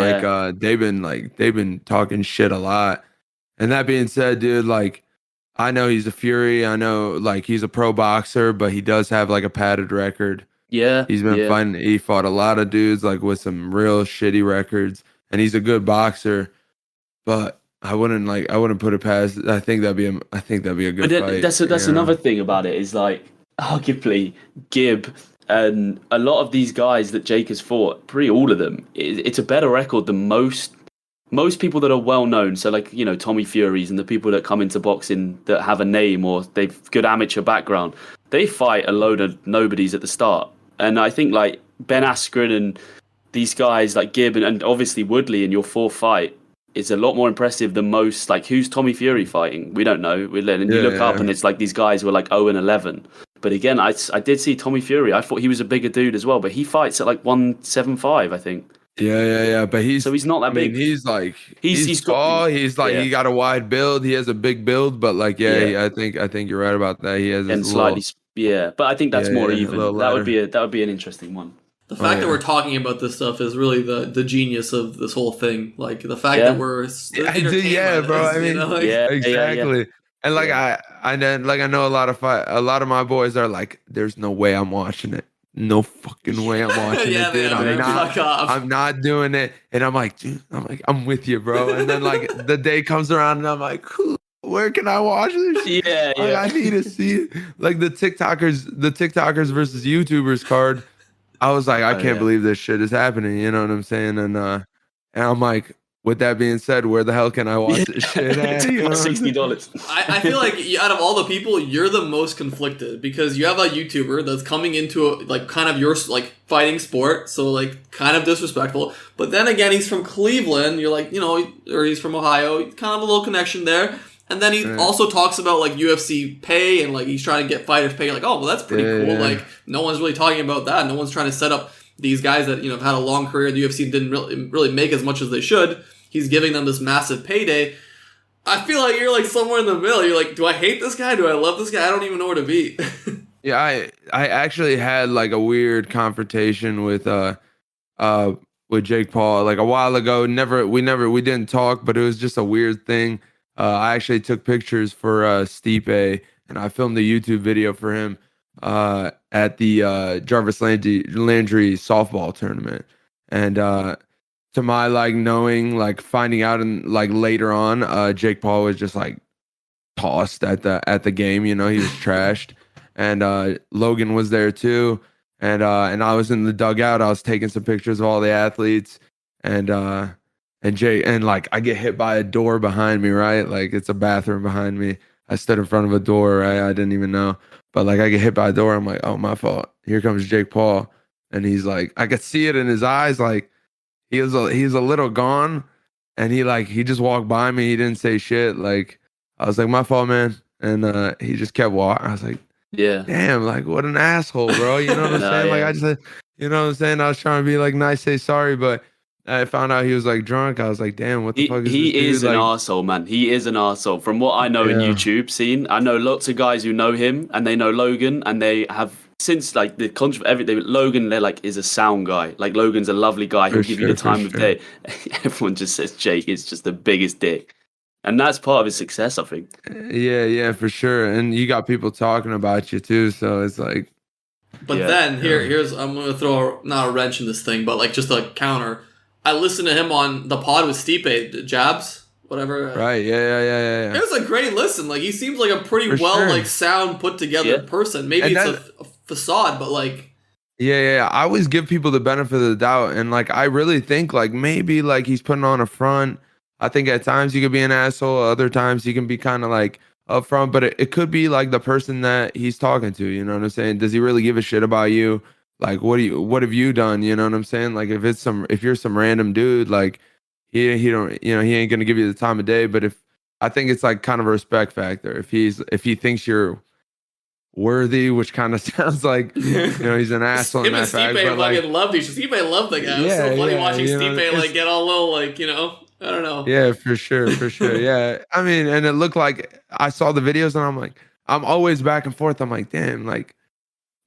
they've been talking shit a lot. And that being said, dude, like I know he's a Fury. I know like he's a pro boxer, but he does have like a padded record. Yeah, he's been fighting. He fought a lot of dudes like with some real shitty records, and he's a good boxer. But I wouldn't put it past. I think that'd be a good fight. That's another thing about it is like arguably Gibb. And a lot of these guys that Jake has fought, pretty all of them, it's a better record than most people that are well known. So like, you know, Tommy Furies and the people that come into boxing that have a name or they've good amateur background, they fight a load of nobodies at the start. And I think like Ben Askren and these guys like Gibb and obviously Woodley in your fourth fight is a lot more impressive than most. Like who's Tommy Fury fighting? We don't know. You look up and it's like these guys were like 0-11. But again, I did see Tommy Fury. I thought he was a bigger dude as well, but he fights at like 175, I think. Yeah. But he's not that big. He's like he's tall. He's like he got a wide build. He has a big build, but like I think you're right about that. He has and slightly but I think that's more even. That would be an interesting one. The fact that we're talking about this stuff is really the genius of this whole thing. Like the fact that we're bro. I mean, exactly. And like I know a lot of my boys are like, there's no way I'm watching it. No fucking way I'm watching it, dude. I'm not doing it. And I'm like, dude, I'm with you, bro. And then like the day comes around and I'm like, where can I watch this? Yeah. I need to see it. Like the TikTokers versus YouTubers card. I was like, I can't believe this shit is happening. You know what I'm saying? And I'm like, with that being said, where the hell can I watch this shit at? $60. I feel like out of all the people, you're the most conflicted because you have a YouTuber that's coming into kind of your like fighting sport, so like kind of disrespectful. But then again, he's from Cleveland. You're like, you know, or he's from Ohio. Kind of a little connection there. And then he also talks about like UFC pay and like he's trying to get fighters pay. You're like, oh, well, that's pretty cool. Yeah. Like no one's really talking about that. No one's trying to set up these guys that, you know, have had a long career in the UFC and didn't really make as much as they should. He's giving them this massive payday. I feel like you're like somewhere in the middle. You're like, do I hate this guy? Do I love this guy? I don't even know where to be. Yeah, I actually had like a weird confrontation with Jake Paul like a while ago. We didn't talk, but it was just a weird thing. I actually took pictures for Stipe, and I filmed a YouTube video for him at the Jarvis Landry softball tournament. And to my like knowing, like finding out and like later on, Jake Paul was just like tossed at the game. You know, he was trashed, and Logan was there too. And I was in the dugout. I was taking some pictures of all the athletes, and Jay, and like I get hit by a door behind me, right? Like it's a bathroom behind me. I stood in front of a door, right? I didn't even know, but like I get hit by a door. I'm like, oh, my fault. Here comes Jake Paul, and he's like, I could see it in his eyes, like he's a little gone, and he just walked by me. He didn't say shit. Like I was like, my fault, man, and he just kept walking. I was like, yeah, damn, like what an asshole, bro. You know what I'm saying? yeah. Like I just, you know what I'm saying? I was trying to be like nice, say sorry, but I found out he was like drunk. I was like, damn, what the fuck is this dude? He is an like, arsehole, man. He is an arsehole. From what I know in YouTube scene, I know lots of guys who know him and they know Logan, and they have since like the everything. Logan, they're like is a sound guy. Like Logan's a lovely guy. He'll give you the time of day. Everyone just says Jake is just the biggest dick. And that's part of his success, I think. Yeah, for sure. And you got people talking about you too, so it's like. But then here's I'm gonna throw not a wrench in this thing, but like just a counter. I listened to him on the pod with Stipe, Jabs, whatever. Right, yeah. It was a great listen. Like he seems like a pretty like sound put together person. Maybe it's a facade, but like. Yeah. I always give people the benefit of the doubt, and like I really think like maybe like he's putting on a front. I think at times you could be an asshole, other times you can be kind of like upfront, but it could be like the person that he's talking to. You know what I'm saying? Does he really give a shit about you? Like, what have you done? You know what I'm saying? Like, if you're some random dude, like he ain't gonna give you the time of day. But I think it's like kind of a respect factor. If he thinks you're worthy, which kind of sounds like he's an asshole in that fact. But like, Stipe loved the guy. It was so funny watching Stipe like get all little like I don't know. Yeah, for sure. Yeah, I mean, and it looked like I saw the videos, and I'm like, I'm always back and forth. I'm like, damn, like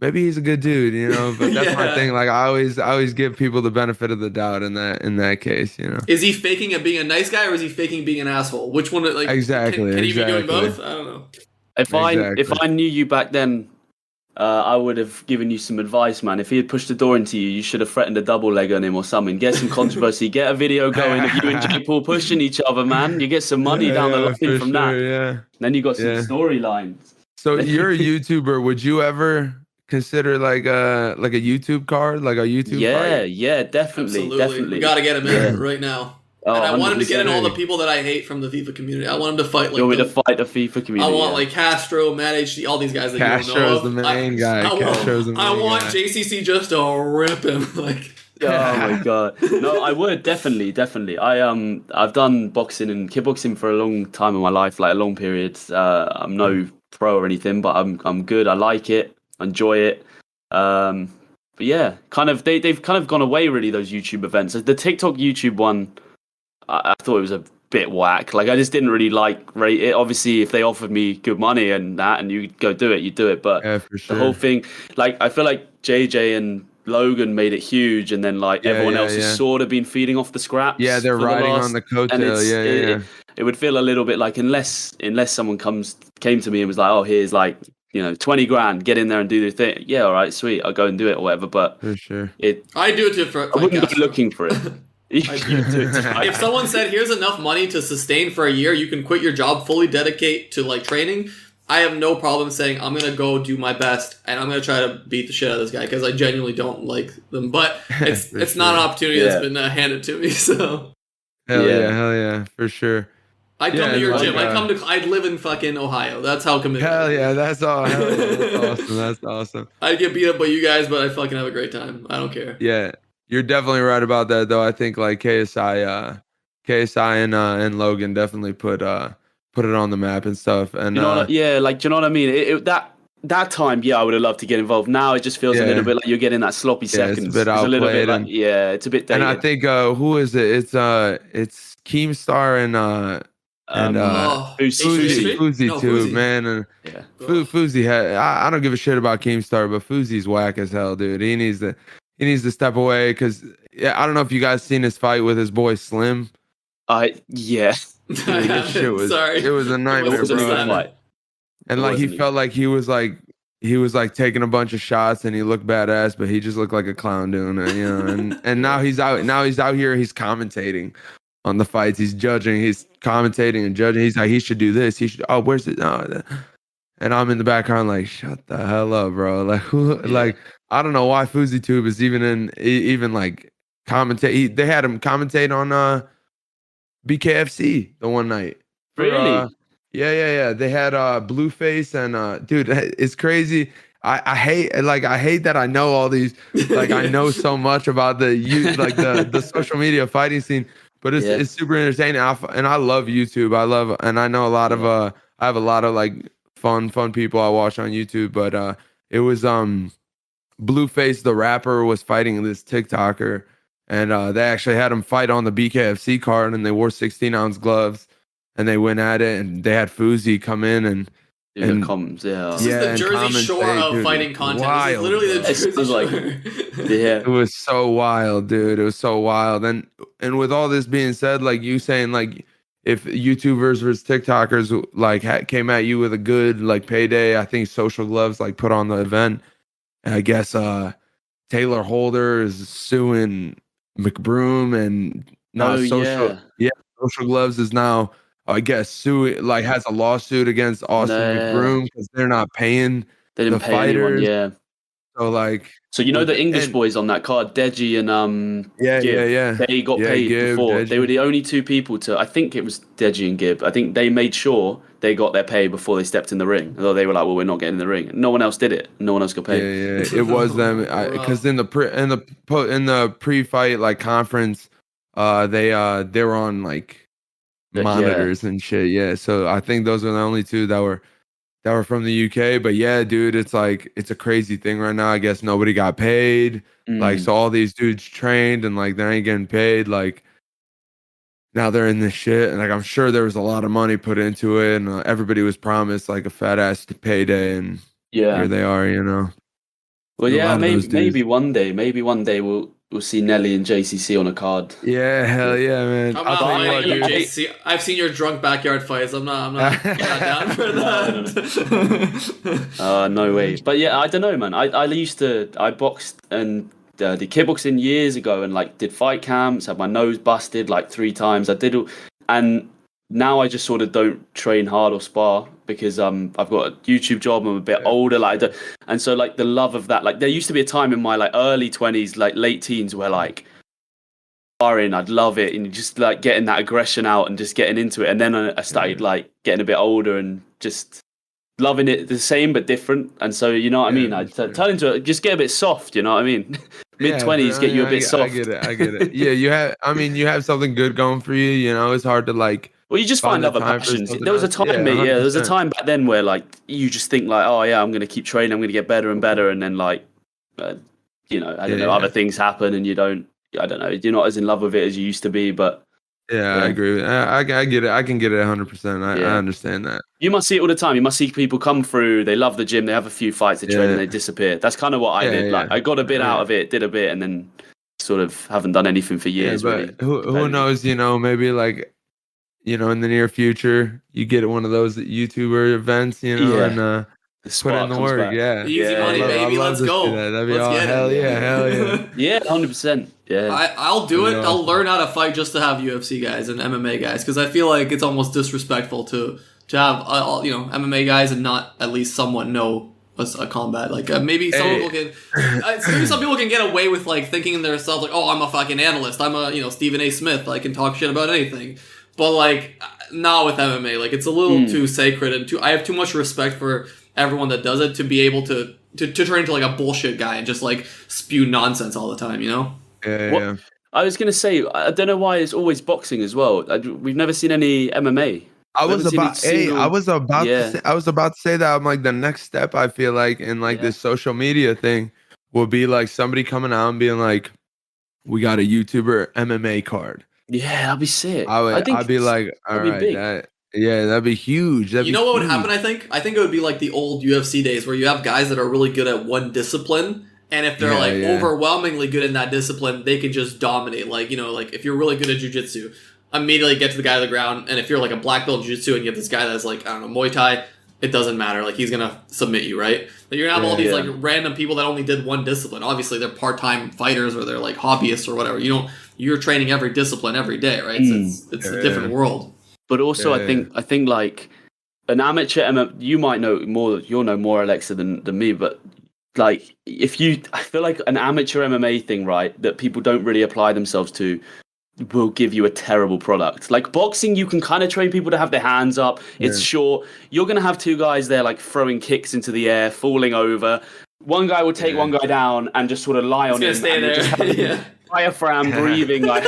maybe he's a good dude, But that's my thing. Like I always give people the benefit of the doubt in that case, Is he faking it being a nice guy, or is he faking being an asshole? Which one? Like exactly. Can he be doing both? I don't know. If I knew you back then, I would have given you some advice, man. If he had pushed the door into you, you should have threatened a double leg on him or something. Get some controversy. Get a video going of you and Jake Paul pushing each other, man. You get some money down the line from that. Yeah. Then you got some storylines. So you're a YouTuber. Would you ever consider like a YouTube card, like a YouTube? Fight? Yeah, definitely. We gotta get him in right now. Oh, and I want him to get in all the people that I hate from the FIFA community. I want him to fight like. You want me to fight the FIFA community? I want like Castro, Matt HD, all these guys that Castro's you don't know of. the main guy. I want JCC just to rip him like. Oh my god! No, I would definitely. I've done boxing and kickboxing for a long time in my life, like a long period. I'm no pro or anything, but I'm good. I like it, enjoy it. But yeah, kind of they've kind of gone away really. Those YouTube events, the TikTok YouTube one. I thought it was a bit whack. Like I just didn't really rate it. Obviously, if they offered me good money and that, and you go do it, you do it. But for sure. The whole thing, like I feel like JJ and Logan made it huge, and then like everyone else has sort of been feeding off the scraps. Yeah, they're riding on the coattail. It would feel a little bit like unless someone came to me and was like, oh, here's like 20 grand, get in there and do the thing. Yeah, all right, sweet, I'll go and do it or whatever. But for sure, I do it for. I wouldn't be looking for it. If someone said, here's enough money to sustain for a year, you can quit your job, fully dedicate to like training, I have no problem saying I'm going to go do my best and I'm going to try to beat the shit out of this guy because I genuinely don't like them. But it's not an opportunity that's been handed to me. So hell yeah, for sure. I'd come to your gym. I'd live in fucking Ohio. That's how committed. Hell yeah, that's all. Hell yeah, that's awesome. That's awesome. I'd get beat up by you guys, but I fucking have a great time. I don't care. Yeah. You're definitely right about that, though. I think like KSI and Logan definitely put it on the map and stuff. And do you know what I mean? That time, I would have loved to get involved. Now it just feels a little bit like you're getting that sloppy seconds. It's a bit outplayed. It's a bit dated. And I think who is it? It's Keemstar and Fuzi too, man. And Fuzi I don't give a shit about Keemstar, but Fuzi's whack as hell, dude. He needs to step away because I don't know if you guys seen his fight with his boy Slim. Yeah. Dude, it was a nightmare, bro. And like he felt like he he was like taking a bunch of shots and he looked badass, but he just looked like a clown doing it, you know. And now he's out here, he's commentating on the fights, he's judging, he's commentating and judging. He's like, he should do this, he should. Oh, where's it? Oh, and I'm in the background like, shut the hell up, bro. Like, who? Yeah. Like, I don't know why FouseyTube is even like commentate. They had him commentate on BKFC the one night. Really? Yeah. They had Blueface and dude, it's crazy. I hate that I know all these, like I know so much about the social media fighting scene, but it's super entertaining. And I love YouTube. And I know a lot of I have a lot of like fun people I watch on YouTube, but it was Blueface the rapper was fighting this TikToker, and they actually had him fight on the BKFC card, and they wore 16-ounce gloves, and they went at it, and they had Fousey come in and comes, This is the Jersey Shore of fighting content. Wild, this is literally the Jersey Shore. It was so wild, dude. It was so wild. And with all this being said, like you saying, like if YouTubers versus TikTokers like came at you with a good like payday, I think Social Gloves like put on the event. I guess Taylor Holder is suing McBroom, and now Social Gloves is now, I guess, has a lawsuit against Austin McBroom because they're not paying the fighters. Anyone, So the English boys on that card, Deji and Gib, they got paid before. Deji. They were the only two people to. I think it was Deji and Gib. I think they made sure they got their pay before they stepped in the ring. Although they were like, "Well, we're not getting in the ring." No one else did it. No one else got paid. Yeah. It was them because in the pre-fight like conference, they were on like monitors and shit. Yeah, so I think those are the only two that were from the UK. But yeah, dude, it's like it's a crazy thing right now. I guess nobody got paid. Like, so all these dudes trained and like they ain't getting paid. Like now they're in this shit, and like I'm sure there was a lot of money put into it, and everybody was promised like a fat ass payday, and here they are, you know. Well, maybe one day we'll see Nelly and JCC on a card. Yeah, hell yeah, man. I'm not fighting you, JCC. I've seen your drunk backyard fights. I'm not down for that. No way. But yeah, I don't know, man. I boxed and did kickboxing years ago, and like did fight camps, had my nose busted like 3 times. And now I just sort of don't train hard or spar because I've got a YouTube job. I'm a bit older, and so like the love of that. Like there used to be a time in my like early 20s, like late teens, where like sparring, I'd love it, and just like getting that aggression out and just getting into it. And then I started like getting a bit older and just loving it the same but different. And so you know what I mean. I turn into just get a bit soft. You know what I mean. Mid-20s get you a bit soft. I get it. Yeah, you have something good going for you. You know, it's hard to like. Well, you just find other passions. There was a time, there was a time back then where like you just think like, oh yeah, I'm going to keep training, I'm going to get better and better, and then like, I don't know, other things happen, and you don't. I don't know, you're not as in love with it as you used to be, but. Yeah, I agree with it. I get it. I can get it 100%. I understand that. You must see it all the time. You must see people come through. They love the gym. They have a few fights. They train and they disappear. That's kind of what I did. Like I got a bit out of it, did a bit, and then sort of haven't done anything for years. But really. Who knows? You know, maybe like, you know, in the near future, you get one of those YouTuber events. You know, and put in the work. Back. Yeah, easy money, baby. Let's go. That'd be all hell yeah. Yeah, 100%. Yeah, I'll do it. I'll learn how to fight just to have UFC guys and MMA guys, because I feel like it's almost disrespectful to have MMA guys and not at least somewhat know a combat. Like maybe some people can get away with like thinking in themselves like, oh, I'm a fucking analyst. I'm a Stephen A. Smith. I can talk shit about anything. But like not with MMA. Like it's a little too sacred, and I have too much respect for everyone that does it to be able to turn into like a bullshit guy and just like spew nonsense all the time. You know. Yeah. I was going to say, I don't know why it's always boxing as well. We've never seen any MMA. I was about to say that. I'm like, the next step I feel like in like this social media thing will be like somebody coming out and being like, we got a YouTuber MMA card. Yeah, that'd be sick. I'd be like, all right, that'd be huge. You know what would happen, I think? I think it would be like the old UFC days where you have guys that are really good at one discipline. And if they're overwhelmingly good in that discipline, they can just dominate. Like, like if you're really good at jiu-jitsu, immediately get to the guy on the ground. And if you're like a black belt in jiu-jitsu and you have this guy that's like, I don't know, Muay Thai, it doesn't matter. Like, he's gonna submit you, right? But you're gonna have all these like random people that only did one discipline. Obviously, they're part-time fighters or they're like hobbyists or whatever. You're training every discipline every day, right? So it's a different world. But also, I think like an amateur MMA, you might know more. You'll know more Aleksa than me, but like I feel like an amateur MMA thing, right, that people don't really apply themselves to, will give you a terrible product. Like boxing, you can kind of train people to have their hands up. It's short. You're going to have two guys there like throwing kicks into the air, falling over. One guy will take one guy down and just sort of lie on him. Stay there. Just diaphragm breathing like...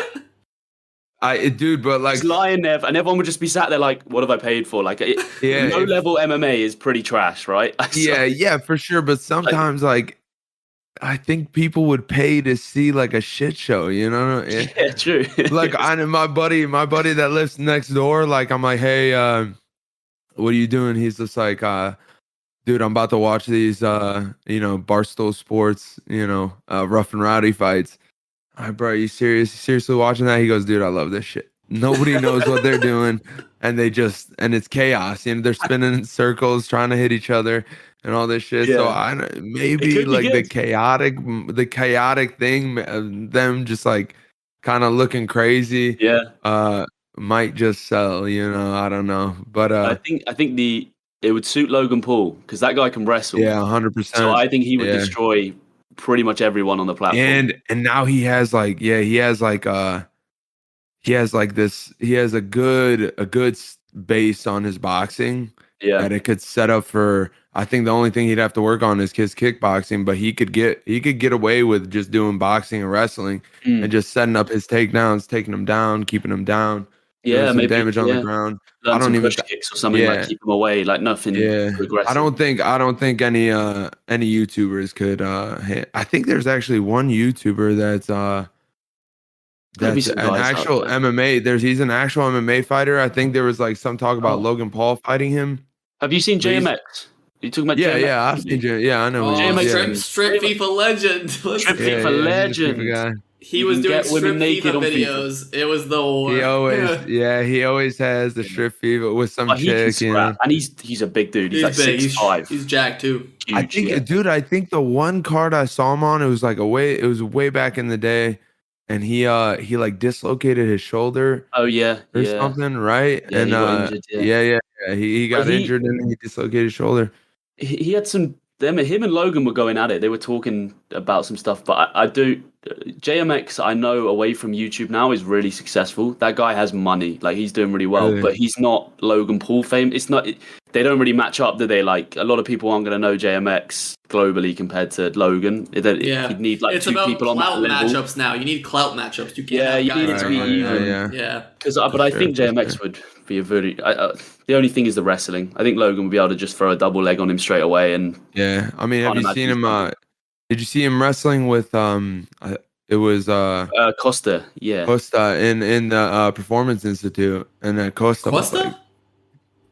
but like... Just lying there, and everyone would just be sat there like, what have I paid for? Like, low-level MMA is pretty trash, right? Yeah, for sure. But sometimes like I think people would pay to see like a shit show, you know? Yeah, true. Like my buddy that lives next door, like I'm like, hey, what are you doing? He's just like, dude, I'm about to watch these Barstool Sports, rough and rowdy fights. All right, bro, you seriously watching that? He goes, dude, I love this shit. Nobody knows what they're doing, and it's chaos. They're spinning in circles, trying to hit each other, and all this shit. So maybe like the chaotic thing, them just like kind of looking crazy. Might just sell. I don't know, but I think it would suit Logan Paul because that guy can wrestle. Yeah, 100%. So I think he would destroy pretty much everyone on the platform. And now he has a good base on his boxing. Yeah. That it could set up for. I think the only thing he'd have to work on is his kickboxing, but he could get away with just doing boxing and wrestling and just setting up his takedowns, taking them down, keeping them down. Yeah, maybe damage on the ground. I don't even kicks or something like keep them away, like nothing. Yeah, aggressive. I don't think any YouTubers could. I think there's actually one YouTuber that's an actual MMA. He's an actual MMA fighter. I think there was like some talk about Logan Paul fighting him. Have you seen JMAX? You talking about JMAX? Yeah, I've seen JMAX. Yeah, I know. Strip FIFA legend. Strip FIFA legend. He was doing strip FIFA videos. It was the war. He always has the strip FIFA with some chick. And he's a big dude. He's like 6'5". He's jacked too. Huge, I think the one card I saw him on, it was way back in the day, and he like dislocated his shoulder. Oh yeah, or something, right? Yeah, and he got injured and he dislocated his shoulder. He had some. Him and Logan were going at it. They were talking about some stuff, but I do. JMX, I know away from YouTube now, is really successful. That guy has money. Like, he's doing really well, but he's not Logan Paul fame. It's not. They don't really match up, do they? Like, a lot of people aren't going to know JMX globally compared to Logan. You'd need like two people on that level. Matchups now. You need clout matchups. You can't. You need it to be even. But I think JMX would be a very. The only thing is the wrestling. I think Logan would be able to just throw a double leg on him straight away. And I mean, have you seen him? Did you see him wrestling with it was Costa? Yeah, Costa in the Performance Institute, and Costa.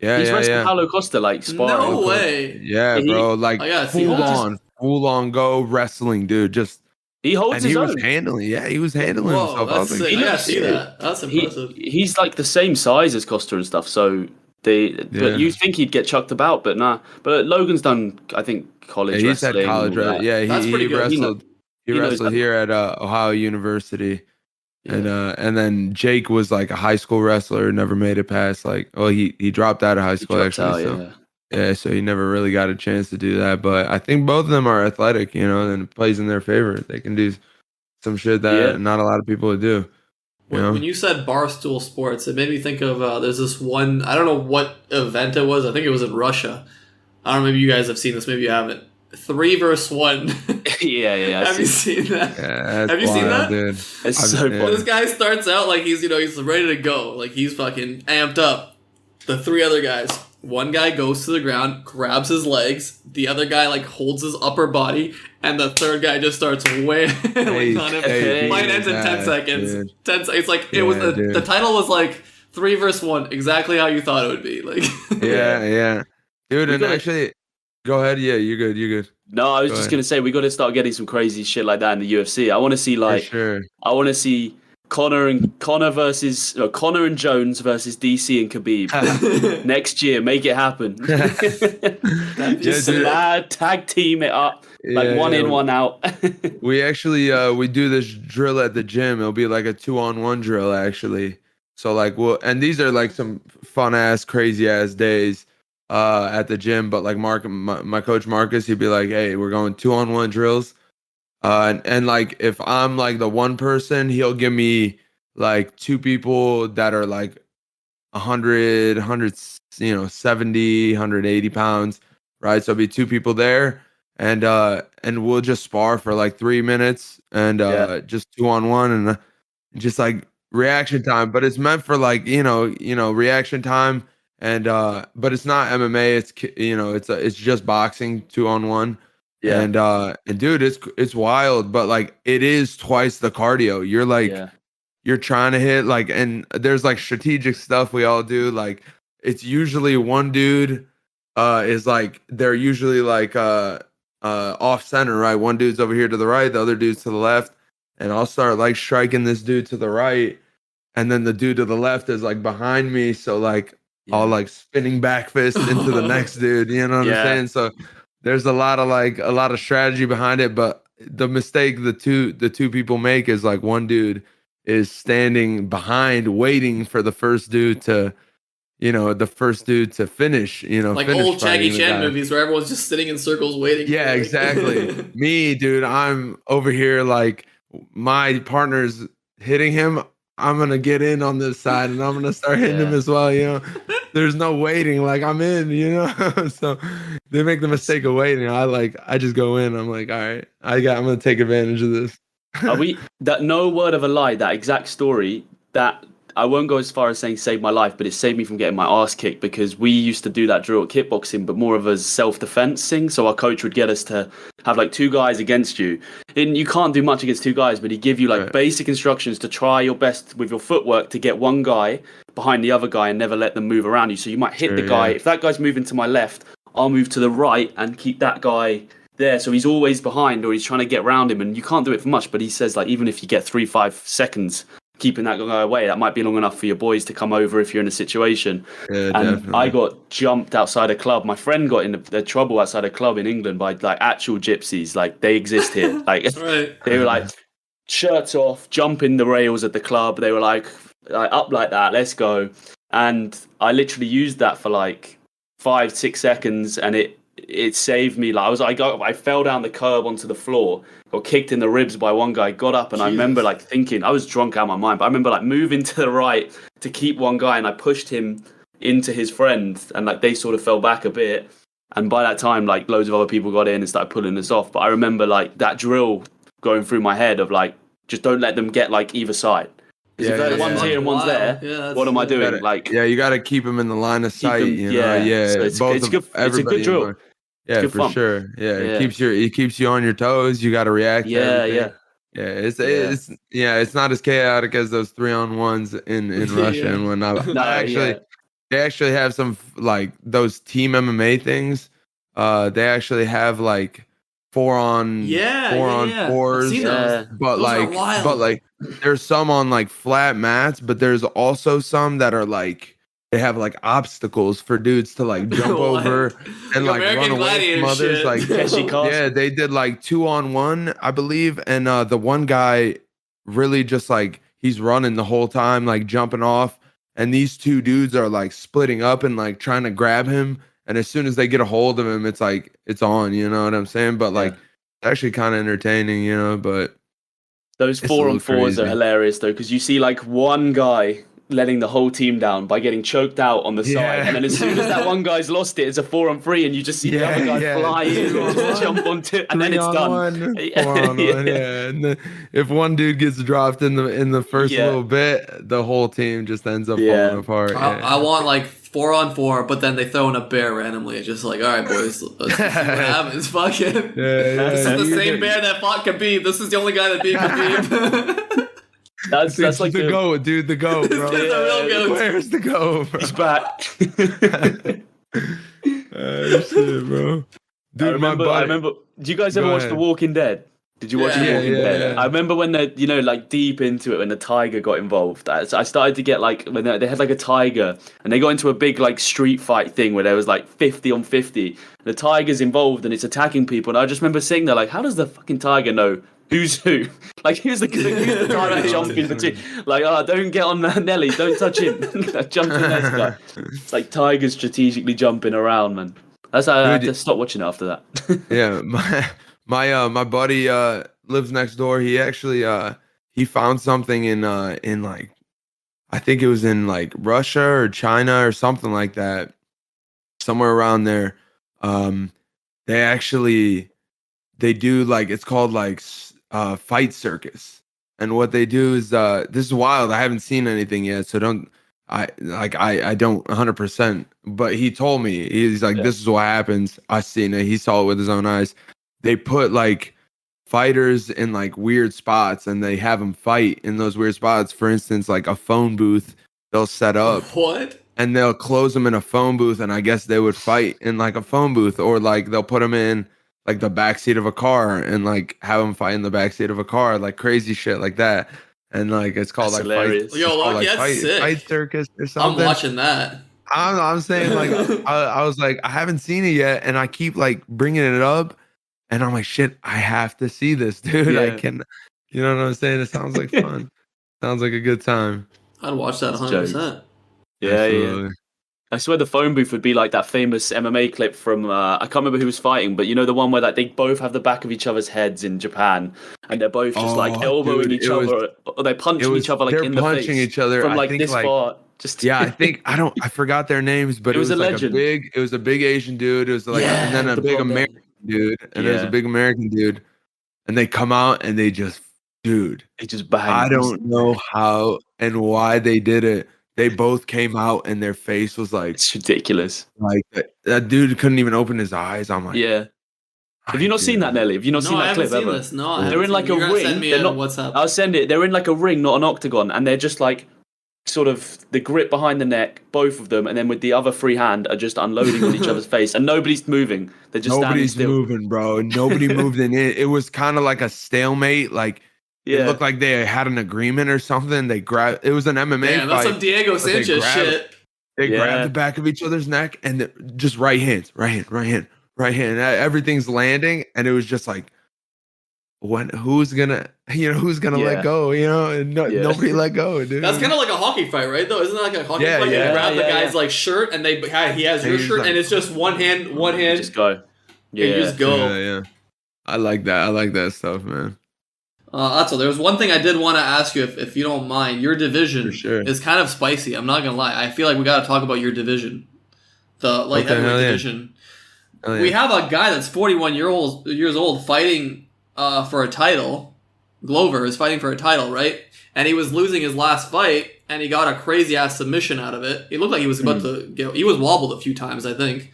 He's wrestling Paulo Costa like sparring. No way. Yeah, bro. Like full on go wrestling, dude. Just he holds his own. He was handling himself. That's sick. I see that. That's impressive. He's like the same size as Costa and stuff. So but you think he'd get chucked about, but nah. But Logan's done, I think, college wrestling. He's had college wrestling. Yeah, he wrestled. He wrestled here at Ohio University. Yeah. And then Jake was like a high school wrestler, never made it past he dropped out of high school actually. So he never really got a chance to do that. But I think both of them are athletic, and it plays in their favor. They can do some shit that not a lot of people would do. When you said Barstool Sports, it made me think of there's this one, I don't know what event it was. I think it was in Russia. I don't know, maybe you guys have seen this, maybe you haven't. 3 versus 1. Yeah. Have you seen that? Yeah, have you seen that? Dude. It's so funny. This guy starts out like he's ready to go. Like he's fucking amped up. The 3 other guys. One guy goes to the ground, grabs his legs. The other guy like holds his upper body, and the third guy just starts wailing on him. Mine ends in 10 seconds. Dude. 10. It's like it was the title was like 3 versus 1, exactly how you thought it would be. Like dude. And actually, go ahead. Yeah, you're good. No, I was just gonna say we got to start getting some crazy shit like that in the UFC. I want to see I want to see Connor and Jones versus DC and Khabib next year. Make it happen. Just mad tag team it up, like one in, one out. We actually we do this drill at the gym. It'll be like a 2-on-1 drill actually. So like and these are like some fun ass, crazy ass days at the gym. But like my coach Marcus, he'd be like, "Hey, we're going 2-on-1 drills." And like if I'm like the one person, he'll give me like two people that are like 100, 70, 180 pounds, right? So it'll be two people there, and we'll just spar for like 3 minutes and just 2-on-1 and just like reaction time. But it's meant for like reaction time, and but it's not MMA. It's it's just boxing 2-on-1. Yeah. And dude, it's wild, but like it is twice the cardio. You're like you're trying to hit like, and there's like strategic stuff we all do. Like it's usually one dude is like they're usually like off center, right? One dude's over here to the right, the other dude's to the left, and I'll start like striking this dude to the right, and then the dude to the left is like behind me, so like I'll like spinning back fist into the next dude. You know what I'm saying? So there's a lot of strategy behind it, but the mistake the two people make is like one dude is standing behind waiting for the first dude to finish, like finish old Jackie Chan movies where everyone's just sitting in circles waiting. Yeah, exactly. Me, dude, I'm over here like my partner's hitting him. I'm gonna get in on this side and I'm gonna start hitting him as well, There's no waiting, like I'm in, So they make the mistake of waiting. I just go in. I'm like, all right, I'm gonna take advantage of this. That no word of a lie, that exact story, that I won't go as far as saying saved my life, but it saved me from getting my ass kicked, because we used to do that drill at kickboxing, but more of a self-defense thing. So our coach would get us to have like two guys against you. And you can't do much against two guys, but he'd give you like basic instructions to try your best with your footwork to get one guy behind the other guy and never let them move around you. So you might hit the guy. If that guy's moving to my left, I'll move to the right and keep that guy there. So he's always behind, or he's trying to get around him, and you can't do it for much. But he says like even if you get 3-5 seconds keeping that guy away, that might be long enough for your boys to come over if you're in a situation. And definitely. I got jumped outside a club. My friend got in the trouble outside a club in England by like actual gypsies. Like they exist here. Like they were like shirts off, jumping the rails at the club. They were like up like that, let's go. And I literally used that for like 5-6 seconds, and it saved me. Like I fell down the curb onto the floor, got kicked in the ribs by one guy, got up, and I remember like thinking, I was drunk out of my mind, but I remember like moving to the right to keep one guy, and I pushed him into his friend, and like they sort of fell back a bit. And by that time, like loads of other people got in and started pulling us off. But I remember like that drill going through my head of like, just don't let them get like either side. Because if one's here and one's there, what am I doing? You got to keep them in the line of sight. So it's good. It's a good drill. Yeah, for fun. Sure. Yeah, it keeps you on your toes. You got to react. It's not as chaotic as those 3-on-1s in Russia and whatnot. They actually have some like those team MMA things. They actually have like 4-on-4s. But like there's some on like flat mats, but there's also some that are like they have like obstacles for dudes to like jump over and like American run away from others. Like they did like 2-on-1, I believe, and the one guy really just like he's running the whole time, like jumping off, and these two dudes are like splitting up and like trying to grab him, and as soon as they get a hold of him, it's like it's on, you know what I'm saying? But like it's actually kind of entertaining, but those 4-on-4s are hilarious though, because you see like one guy letting the whole team down by getting choked out on the side, and then as soon as that one guy's lost it, it's a 4-on-3, and you just see the other guy fly in, just jump onto it, and then it's done. 4-on-1, and then if one dude gets dropped in the first little bit, the whole team just ends up falling apart. I want like 4-on-4, but then they throw in a bear randomly. It's just like, all right, boys, let's see what happens. Fuck it. This is the same bear that fought Khabib. This is the only guy that beat Khabib. That's like the goat, dude. The goat, bro. The real goat. Where's the goat, bro? He's back. Shit, bro. Dude, I remember. Do you guys ever watch The Walking Dead? Did you watch it? Yeah, Walking Dead? yeah. I remember when they, like deep into it, when the tiger got involved. Deep into it when the tiger got involved. I started to get like when they had like a tiger, and they got into a big like street fight thing where there was like 50 on 50. The tiger's involved and it's attacking people, and I just remember sitting there like, how does the fucking tiger know who's who? Like who's the tiger jumping between? Like, don't get on Nelly, don't touch him. Jump to the next guy. It's like tigers strategically jumping around, man. That's how I had to stop watching it after that. Yeah, my buddy lives next door. He actually he found something in like, I think it was in like Russia or China or something like that, somewhere around there. They do like, it's called like fight circus, and what they do is this is wild. I haven't seen anything yet, so I don't 100%, but he told me, he's like, this is what happens. I seen it. He saw it with his own eyes. They put like fighters in like weird spots, and they have them fight in those weird spots. For instance, like a phone booth, they'll set up. What? And they'll close them in a phone booth, and I guess they would fight in like a phone booth, or like they'll put them in like the backseat of a car and like have them fight in the backseat of a car, like crazy shit like that. And like it's called That's like hilarious. fight, Yo, called, that's sick. fight circus or something. I'm watching that. I'm saying like I was like, I haven't seen it yet, and I keep like bringing it up, and I'm like, shit, I have to see this, dude. Yeah. I can, you know what I'm saying? It sounds like fun. Sounds like a good time. I'd watch that 100%. Yeah. Absolutely. I swear the phone booth would be like that famous MMA clip from I can't remember who was fighting, but you know the one where like they both have the back of each other's heads in Japan, and they're both just like elbowing each other, or they're punching each other like in the face. They're punching each other from I like think, this far. Just I forgot their names, but it was a like legend. it was a big Asian dude. It was like, and then a big American dude, and there's a big American dude, and they come out and they just bang. I don't know how and why they did it. They both came out and their face was like, it's ridiculous. Like that dude couldn't even open his eyes. I'm like, yeah. Have you not seen that, Nelly? Have you not seen that clip ever? This. No, I they're in like a ring. Send me WhatsApp. I'll send it. They're in like a ring, not an octagon, and they're just like sort of the grip behind the neck, both of them, and then with the other free hand are just unloading on each other's face, and nobody's moving. They're just nobody's standing still. moving, bro. Nobody moved in it. It was kind of like a stalemate. Like it looked like they had an agreement or something. They grabbed. It was an MMA fight. That's some Diego Sanchez shit. They grabbed the back of each other's neck and just right hand. Everything's landing, and it was just like, who's gonna let go? And nobody let go, dude. That's kind of like a hockey fight, right? Though, isn't that like a hockey fight? You grab the guy's like shirt, and he has your shirt, and it's just one hand. Just go. Yeah, you just go. Yeah. I like that. I like that stuff, man. Atso, there was one thing I did want to ask you, if you don't mind. Your division is kind of spicy. I'm not gonna lie. I feel like we got to talk about your division, the heavyweight division. Yeah. We have a guy that's 41 years old fighting for a title. Glover is fighting for a title, right? And he was losing his last fight, and he got a crazy ass submission out of it. It looked like he was about to get. He was wobbled a few times, I think.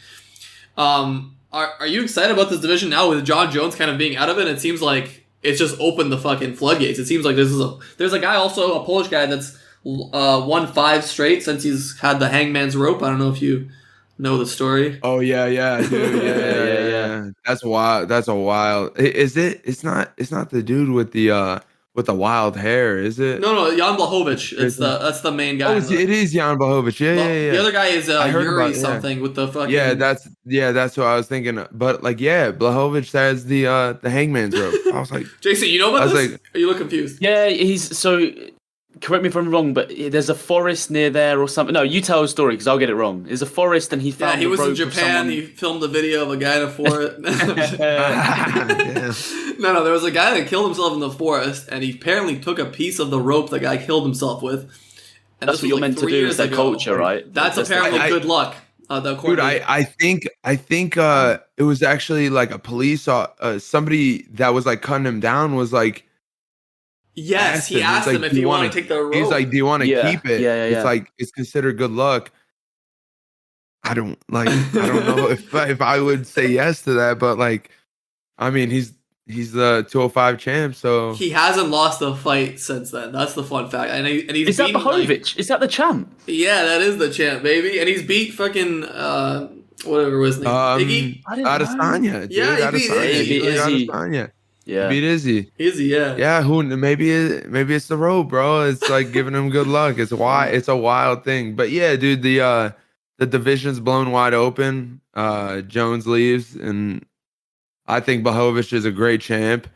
Are you excited about this division now with John Jones kind of being out of it? It seems like it's just opened the fucking floodgates. It seems like there's a guy also, a Polish guy that's won 5 straight since he's had the hangman's rope. I don't know if you know the story. Oh yeah, dude. Yeah. That's wild. That's a wild. Is it? It's not the dude with the wild hair, is it? No, Jan Blachowicz. That's the main guy. Oh, it is Jan Blachowicz. Yeah. The other guy is Yuri something with the fucking. Yeah, that's what I was thinking. But like, Blachowicz has the hangman's rope. I was like, JC, you know about this? Or you look confused? Yeah, he's so. Correct me if I'm wrong, but there's a forest near there or something. No, you tell a story because I'll get it wrong. There's a forest and he found. Yeah, he was in Japan. He filmed a video of a guy in a forest. No, there was a guy that killed himself in the forest, and he apparently took a piece of the rope the guy killed himself with. And that's what you're meant to do. Is that culture, right? That's apparently good luck. Dude, I think it was actually like a police somebody that was like cutting him down was like. Yes, he asked him if he wanted to take the rope. He's like, "Do you want to keep it?" Yeah. It's like it's considered good luck. I don't know if I would say yes to that, but like, I mean, he's the 205 champ, so he hasn't lost a fight since then. That's the fun fact. And he's is that Blachowicz? Is that the champ? Yeah, that is the champ, baby. And he's beat fucking whatever was his name. Adesanya. Yeah, he beat Iggy. Adesanya. Yeah. Beat Izzy. Izzy, yeah. Yeah, maybe it's the road, bro. It's like giving him good luck. It's a wild thing. But yeah, dude, the division's blown wide open. Jones leaves, and I think Blachowicz is a great champ.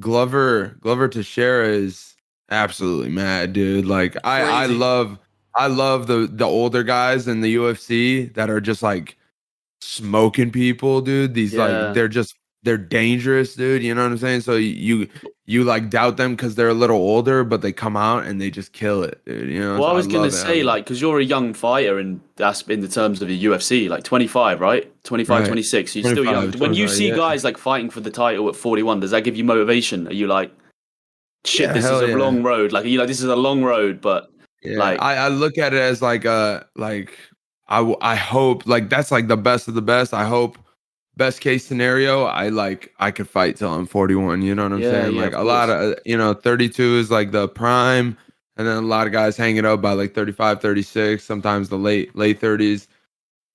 Glover Teixeira is absolutely mad, dude. Like I love the older guys in the UFC that are just like smoking people, dude. These like they're dangerous, dude. You know what I'm saying? So you like doubt them because they're a little older, but they come out and they just kill it, dude. You know. Well, so I was gonna say, like, because you're a young fighter, and that's in the terms of the UFC, like 25, right? 25, Right. 26. You're still young. When you see guys like fighting for the title at 41, does that give you motivation? Are you like, shit, this is a long road? Like, are you like, this is a long road, but like, I look at it as like I hope like that's like the best of the best. I hope best case scenario, I could fight till I'm 41. You know what I'm saying? Like a lot of 32 is like the prime, and then a lot of guys hang it up by like 35, 36, sometimes the late 30s,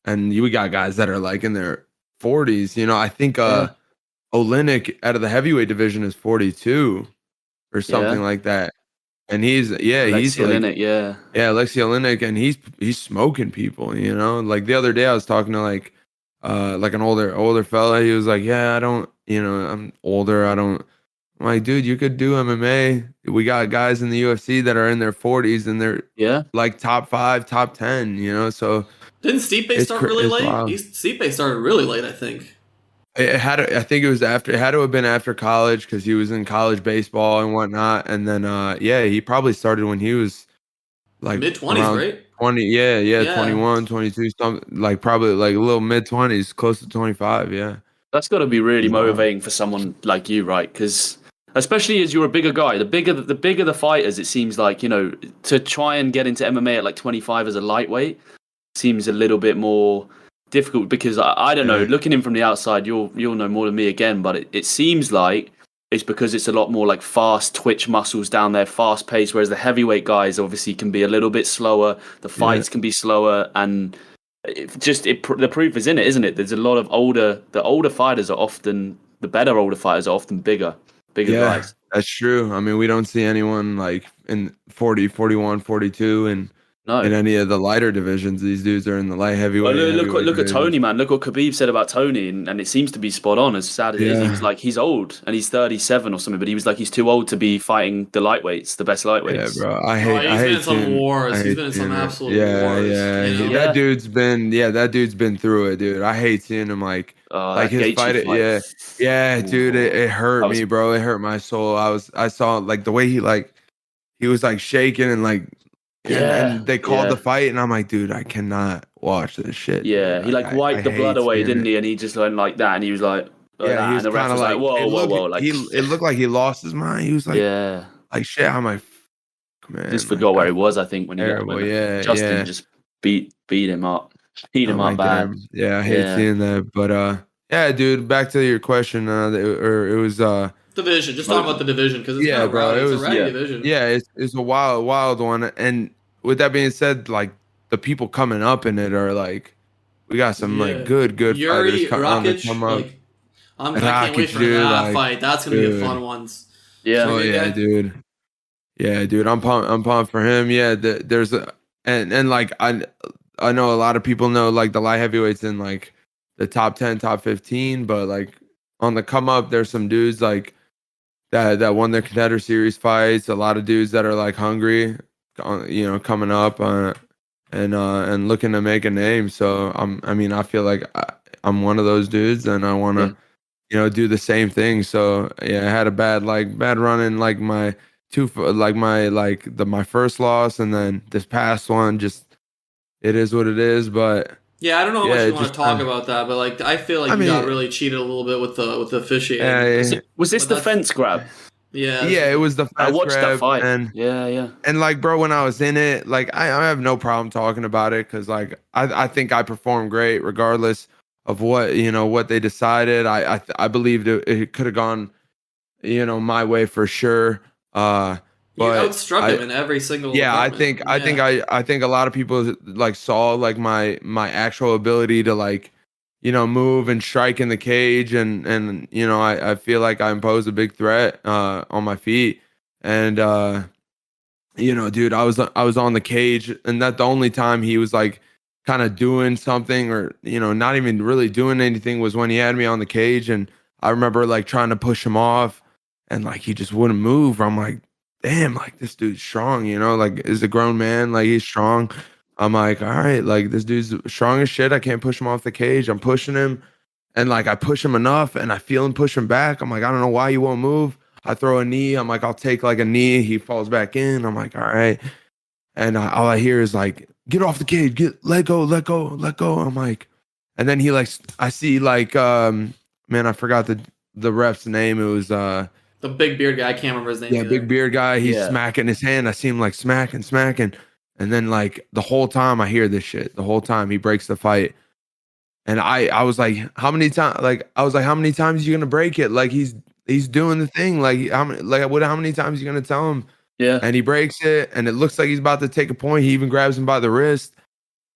and we got guys that are like in their 40s. You know, I think Oleinik out of the heavyweight division is 42 or something like that. And he's Alexi like Oleinik, Alexi Oleinik, and he's smoking people, you know. Like the other day I was talking to like an older fella. He was like, yeah, I don't, I'm older, I'm like, dude, you could do MMA. We got guys in the UFC that are in their 40s and they're like top 5, top 10, you know. So didn't Stipe start really late? Stipe started really late, I think. I think it had to have been after college because he was in college baseball and whatnot. And then, he probably started when he was like mid-20s, right? 20, 21, 22, something like probably like a little mid-20s, close to 25. Yeah. That's got to be really motivating for someone like you, right? Because especially as you're a bigger guy, the bigger the fighters, it seems like, to try and get into MMA at like 25 as a lightweight seems a little bit more difficult because I don't know, looking in from the outside, you'll know more than me again, but it seems like it's because it's a lot more like fast twitch muscles down there, fast pace, whereas the heavyweight guys obviously can be a little bit slower, the fights can be slower, and the proof is in it, isn't it? There's a lot of the older fighters are often bigger guys. That's true. I mean, we don't see anyone like in 40, 41, 42 and in any of the lighter divisions. These dudes are in the light heavyweight. Well, look at Tony, man. Look what Khabib said about Tony, and it seems to be spot on. As sad as it is, he was like, he's old and he's 37 or something, but he was like, he's too old to be fighting the lightweights, the best lightweights. Yeah, bro. He's been in some wars. He's been in some absolute wars. That dude's been through it, dude. I hate seeing him like his fight. Dude. It hurt me, bro. It hurt my soul. I saw like the way he was like shaking and like. And they called the fight, and I'm like, dude, I cannot watch this shit. Yeah, he wiped the blood away, didn't he? And he just went like that, and he was like, he was and the ref was like, whoa. Like, it looked like he lost his mind. He was like, like shit. I'm like, man, just forgot where he was. I think when he got Justin just beat him up, bad. Yeah, I hate seeing that, but dude, back to your question. It was division. Just talking about the division because it's bro. It was a rowdy division. Yeah, it's a wild one. And with that being said, like the people coming up in it are like, we got some like good Yuri, fighters on the come up. I can't wait for that fight. That's gonna be a fun one. Yeah. Oh yeah, dude. Yeah, dude. I'm pumped for him. Yeah, there's and like I know a lot of people know like the light heavyweights in like the top 10, top 15, but like on the come up, there's some dudes like that won their contender series fights. A lot of dudes that are like hungry, coming up and looking to make a name. So I feel like I'm one of those dudes, and I want to, do the same thing. So yeah, I had a bad run in like my my first loss, and then this past one. Just it is what it is, but. Yeah, I don't know how much you want to talk about that, but like I feel like you got really cheated a little bit with the officiating. Was this the fence grab? Yeah, it was the fence grab. I watched that fight. And, and like, bro, when I was in it, like I have no problem talking about it because like I think I performed great regardless of what what they decided. I believed it could have gone my way for sure. You outstruck him in every single. Yeah, department. I think a lot of people like saw like my actual ability to like move and strike in the cage, and I feel like I impose a big threat on my feet. And dude, I was on the cage, and that the only time he was like kind of doing something, or not even really doing anything, was when he had me on the cage. And I remember like trying to push him off, and like he just wouldn't move. I'm like, damn, like this dude's strong, like is a grown man, like he's strong. I'm like, all right, like this dude's strong as shit. I can't push him off the cage. I'm pushing him, and like I push him enough, and I feel him pushing back. I'm like, I don't know why you won't move. I throw a knee. I'm like, I'll take like a knee. He falls back in. I'm like, all right. And all I hear is like, get off the cage, let go, let go, let go. I'm like, and then he like, I see like, man, I forgot the ref's name. It was the big beard guy. I can't remember his name. Yeah, big beard guy. He's smacking his hand. I see him like smacking. And then like the whole time I hear this shit, the whole time he breaks the fight. And I was like, how many times? Like, I was like, how many times are you gonna break it? Like he's doing the thing. Like how many times are you gonna tell him? Yeah. And he breaks it, and it looks like he's about to take a point. He even grabs him by the wrist.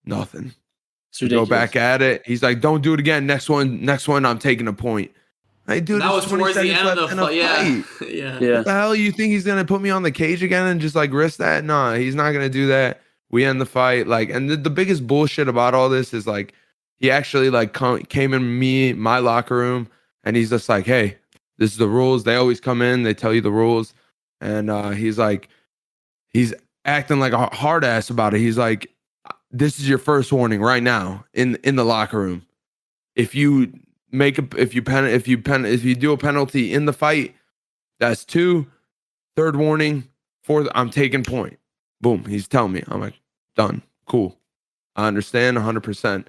Nothing. Go back at it. He's like, don't do it again. Next one, I'm taking a point. Hey, dude, that was towards the end of the fight. Yeah. What the hell? You think he's gonna put me on the cage again and just like risk that? No, he's not gonna do that. We end the fight. Like, and the biggest bullshit about all this is like, he actually like came in my locker room, and he's just like, hey, this is the rules. They always come in, they tell you the rules. And he's like, he's acting like a hard ass about it. He's like, this is your first warning right now in the locker room. If you do a penalty in the fight, that's 2. Third warning, 4th, I'm taking point. Boom. He's telling me. I'm like, done. Cool. I understand 100%.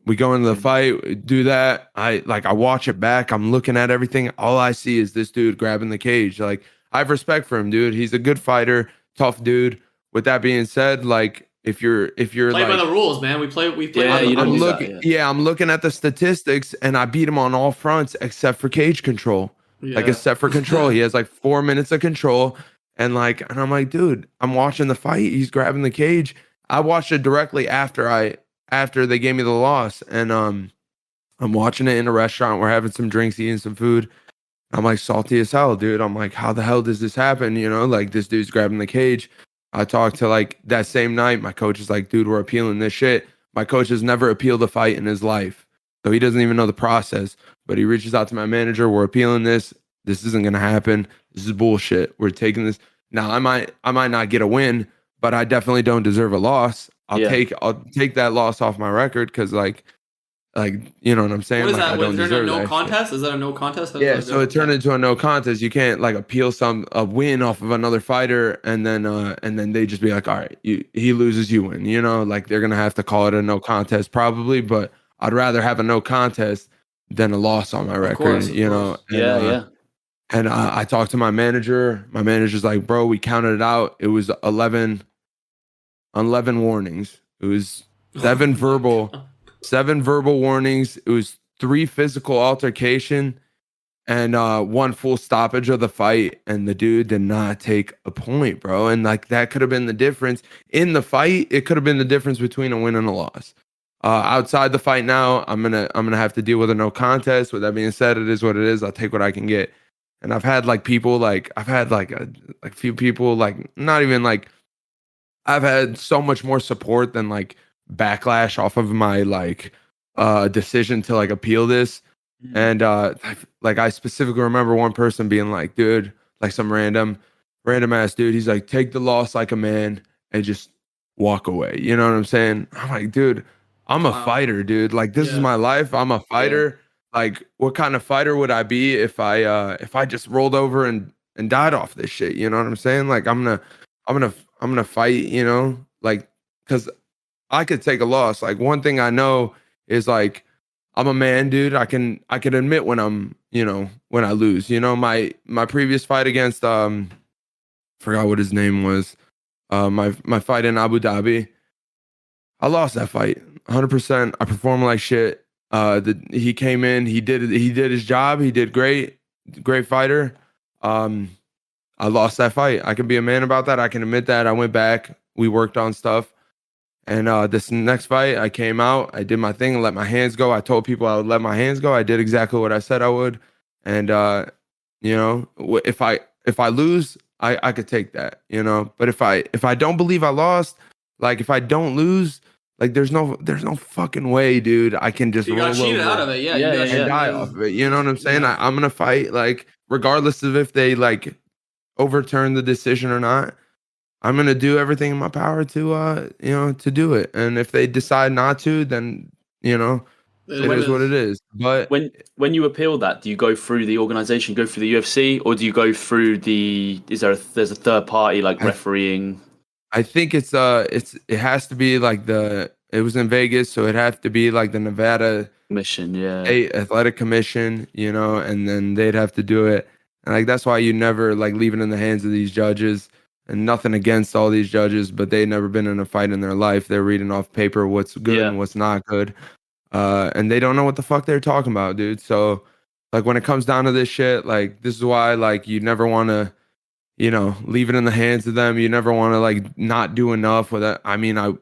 We go into the fight, do that. I watch it back. I'm looking at everything. All I see is this dude grabbing the cage. Like, I have respect for him, dude. He's a good fighter, tough dude. With that being said, like, if you're play like, by the rules, man. We play. I'm looking at the statistics, and I beat him on all fronts except for cage control. Yeah. Like, except for control, he has like 4 minutes of control, and I'm like, dude, I'm watching the fight. He's grabbing the cage. I watched it directly after they gave me the loss, and I'm watching it in a restaurant. We're having some drinks, eating some food. I'm like salty as hell, dude. I'm like, how the hell does this happen? Like, this dude's grabbing the cage. I talked to like that same night. My coach is like, dude, we're appealing this shit. My coach has never appealed a fight in his life, so he doesn't even know the process. But he reaches out to my manager. We're appealing this. This isn't gonna happen. This is bullshit. We're taking this. Now I might not get a win, but I definitely don't deserve a loss. I'll take that loss off my record, because like you know what I'm saying? What is like, that? I don't deserve no that contest? shit. Is that a no contest? Yeah, so it turned into a no contest. You can't like appeal a win off of another fighter, and then they just be like, all right, he loses, you win. Like, they're gonna have to call it a no contest probably, but I'd rather have a no contest than a loss on my record. Of course. And I talked to my manager. My manager's like, bro, we counted it out. It was 11 warnings. It was 7 verbal warnings. It was 3 physical altercation, and 1 full stoppage of the fight. And the dude did not take a point, bro. And like, that could have been the difference in the fight. It could have been the difference between a win and a loss. Outside the fight now, I'm gonna have to deal with a no contest. With that being said, it is what it is. I'll take what I can get. And I've had like people, like I've had like a few people, like not even like, I've had so much more support than like backlash off of my like decision to like appeal this. And I specifically remember one person being like, dude, like some random ass dude, he's like, take the loss like a man and just walk away. You know what I'm saying? I'm like, dude, I'm a fighter, dude. Like, this is my life. I'm a fighter. Like, what kind of fighter would I be if I just rolled over and died off this shit? You know what I'm saying? Like, I'm gonna fight, like, because I could take a loss. Like, one thing I know is like, I'm a man, dude. I can admit when I'm, when I lose. My previous fight against forgot what his name was. My fight in Abu Dhabi, I lost that fight 100%. I performed like shit. He came in, he did his job. He did great fighter. I lost that fight. I can be a man about that. I can admit that. I went back. We worked on stuff. And this next fight, I came out, I did my thing, let my hands go. I told people I would let my hands go. I did exactly what I said I would. And if I lose, I could take that, But if I don't believe I lost, like if I don't lose, like there's no fucking way, dude. I can just you got cheated out of it, yeah. And die off of it. You know what I'm saying? I'm gonna fight, like regardless of if they like overturn the decision or not. I'm gonna do everything in my power to to do it. And if they decide not to, then it is what it is. But when you appeal that, do you go through the organization, go through the UFC, or do you go through there's a third party like refereeing? I think it has to be like it was in Vegas, so it has to be like the Nevada Commission, State Athletic Commission, and then they'd have to do it. And like that's why you never like leave it in the hands of these judges. And nothing against all these judges, but they've never been in a fight in their life. They're reading off paper what's good and what's not good. And they don't know what the fuck they're talking about, dude. So like when it comes down to this shit, like this is why like you never want to, leave it in the hands of them. You never want to like not do enough with that. I mean, I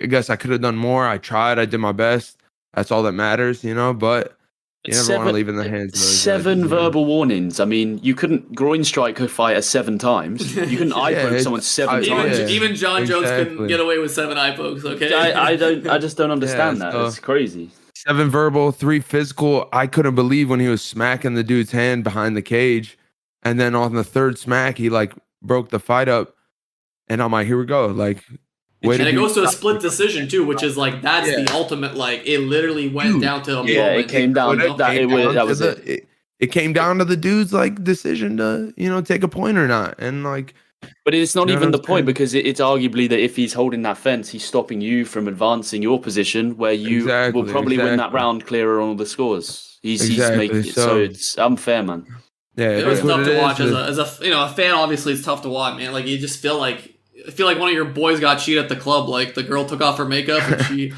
guess I could have done more. I tried. I did my best. That's all that matters, but you never want to leave it in the hands of those seven verbal warnings. I mean, you couldn't groin strike a fighter 7 times. You couldn't eye poke someone 7 times. Even John Jones couldn't get away with 7 eye pokes. Okay, I just don't understand that. It's crazy. 7 verbal, 3 physical. I couldn't believe when he was smacking the dude's hand behind the cage, and then on the 3rd smack, he like broke the fight up, and I'm like, here we go, like. And it goes to a split decision too, which is like that's the ultimate. Like it literally went down to a moment. It came down. It came down to the dude's like decision to take a point or not, and like. But it's not even the point because it's arguably that if he's holding that fence, he's stopping you from advancing your position, where you will probably win that round clearer on all the scores. He's making it so it's unfair, man. Yeah, it was tough to watch as a fan. Obviously, it's tough to watch, man. Like you just feel like. I feel like one of your boys got cheated at the club. Like the girl took off her makeup and she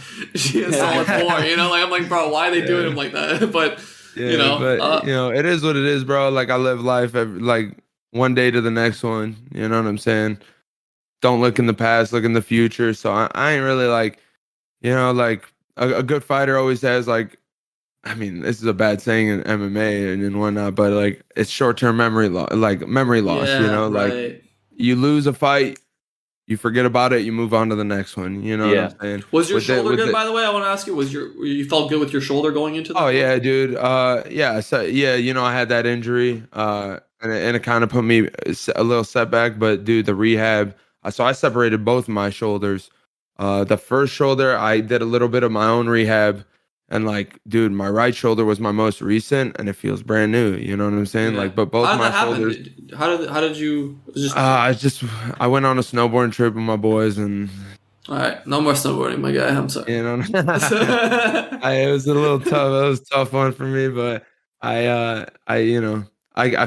is solid 4. Like I'm like, bro, why are they doing him like that? But it is what it is, bro. Like I live life like one day to the next one. You know what I'm saying? Don't look in the past, look in the future. So I ain't really like, like a good fighter always has like. I mean, this is a bad saying in MMA and whatnot, but like it's short-term memory loss. Like like you lose a fight. You forget about it. You move on to the next one. You know what I'm saying? Was your shoulder good, by the way? I want to ask you. You felt good with your shoulder going into that? Oh yeah, dude. So I had that injury, and it kind of put me a little setback. But dude, the rehab. So I separated both my shoulders. The first shoulder, I did a little bit of my own rehab, and like, dude, my right shoulder was my most recent, and it feels brand new. You know what I'm saying? Yeah. Like, but both my shoulders. How did you? I went on a snowboarding trip with my boys, and. All right, no more snowboarding, my guy. I'm sorry. It was a little tough. It was a tough one for me, but I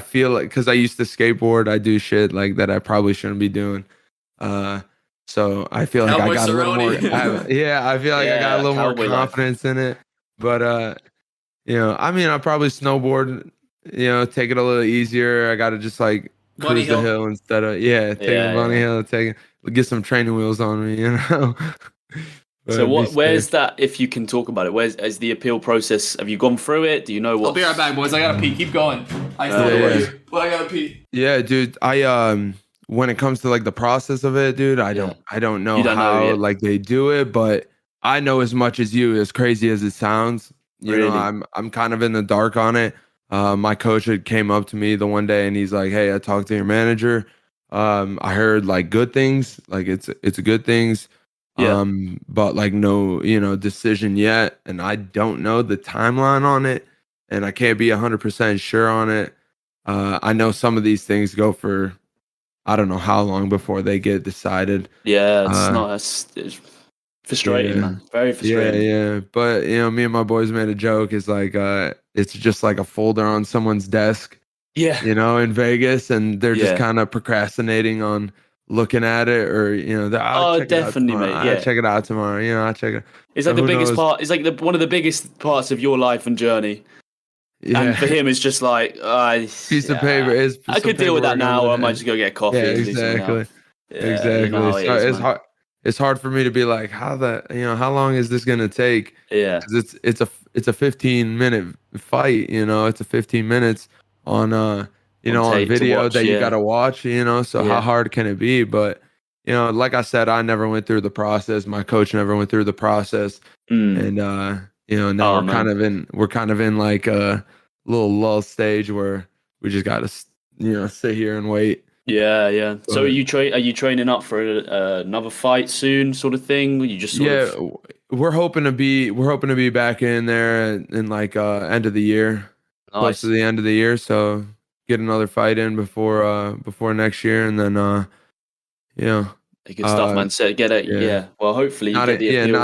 feel like because I used to skateboard, I do shit like that I probably shouldn't be doing. So I feel like I got a little more. I feel like I got a little more confidence in it. But I mean, I probably snowboard. Take it a little easier. I got to just like cruise the hill instead of take the bunny hill. Get some training wheels on me. So where's that? If you can talk about it, where's the appeal process? Have you gone through it? Do you know what? I'll be right back, boys. I gotta pee. Keep going. I gotta pee. Yeah, dude. When it comes to like the process of it, dude, I don't know how like they do it, but I know as much as you, as crazy as it sounds. You know, I'm kind of in the dark on it. My coach came up to me the one day and he's like, "Hey, I talked to your manager. I heard like good things, like it's good things. But like no, decision yet, and I don't know the timeline on it, and I can't be 100% sure on it. I know some of these things go for I don't know how long before they get decided. Yeah, it's frustrating, man. Very frustrating. Yeah. But me and my boys made a joke. It's like it's just like a folder on someone's desk. Yeah. In Vegas, and they're just kind of procrastinating on looking at it, or definitely, mate. Yeah, I'll check it out tomorrow. I'll check it. It's like the biggest part. It's like one of the biggest parts of your life and journey. Yeah. And for him, it's just like piece of paper. I could deal with that now, or I might just go get a coffee. Yeah, exactly. Exactly. So it's hard. it's hard for me to be like, how long is this gonna take? Yeah. 'Cause it's a 15-minute fight. It's a 15 minutes on on tape to video watch, that you yeah. gotta watch. So how hard can it be? But like I said, I never went through the process. My coach never went through the process, and now Oh, we're kind of in like a little lull stage where we just gotta sit here and wait. Yeah. So But- are you training up for another fight soon, sort of thing? You just sort of we're hoping to be back in there in like end of the year, close nice. to the end of the year. So get another fight in before next year, and then Good stuff, man. So get it. Yeah. Well, hopefully you get the appeal.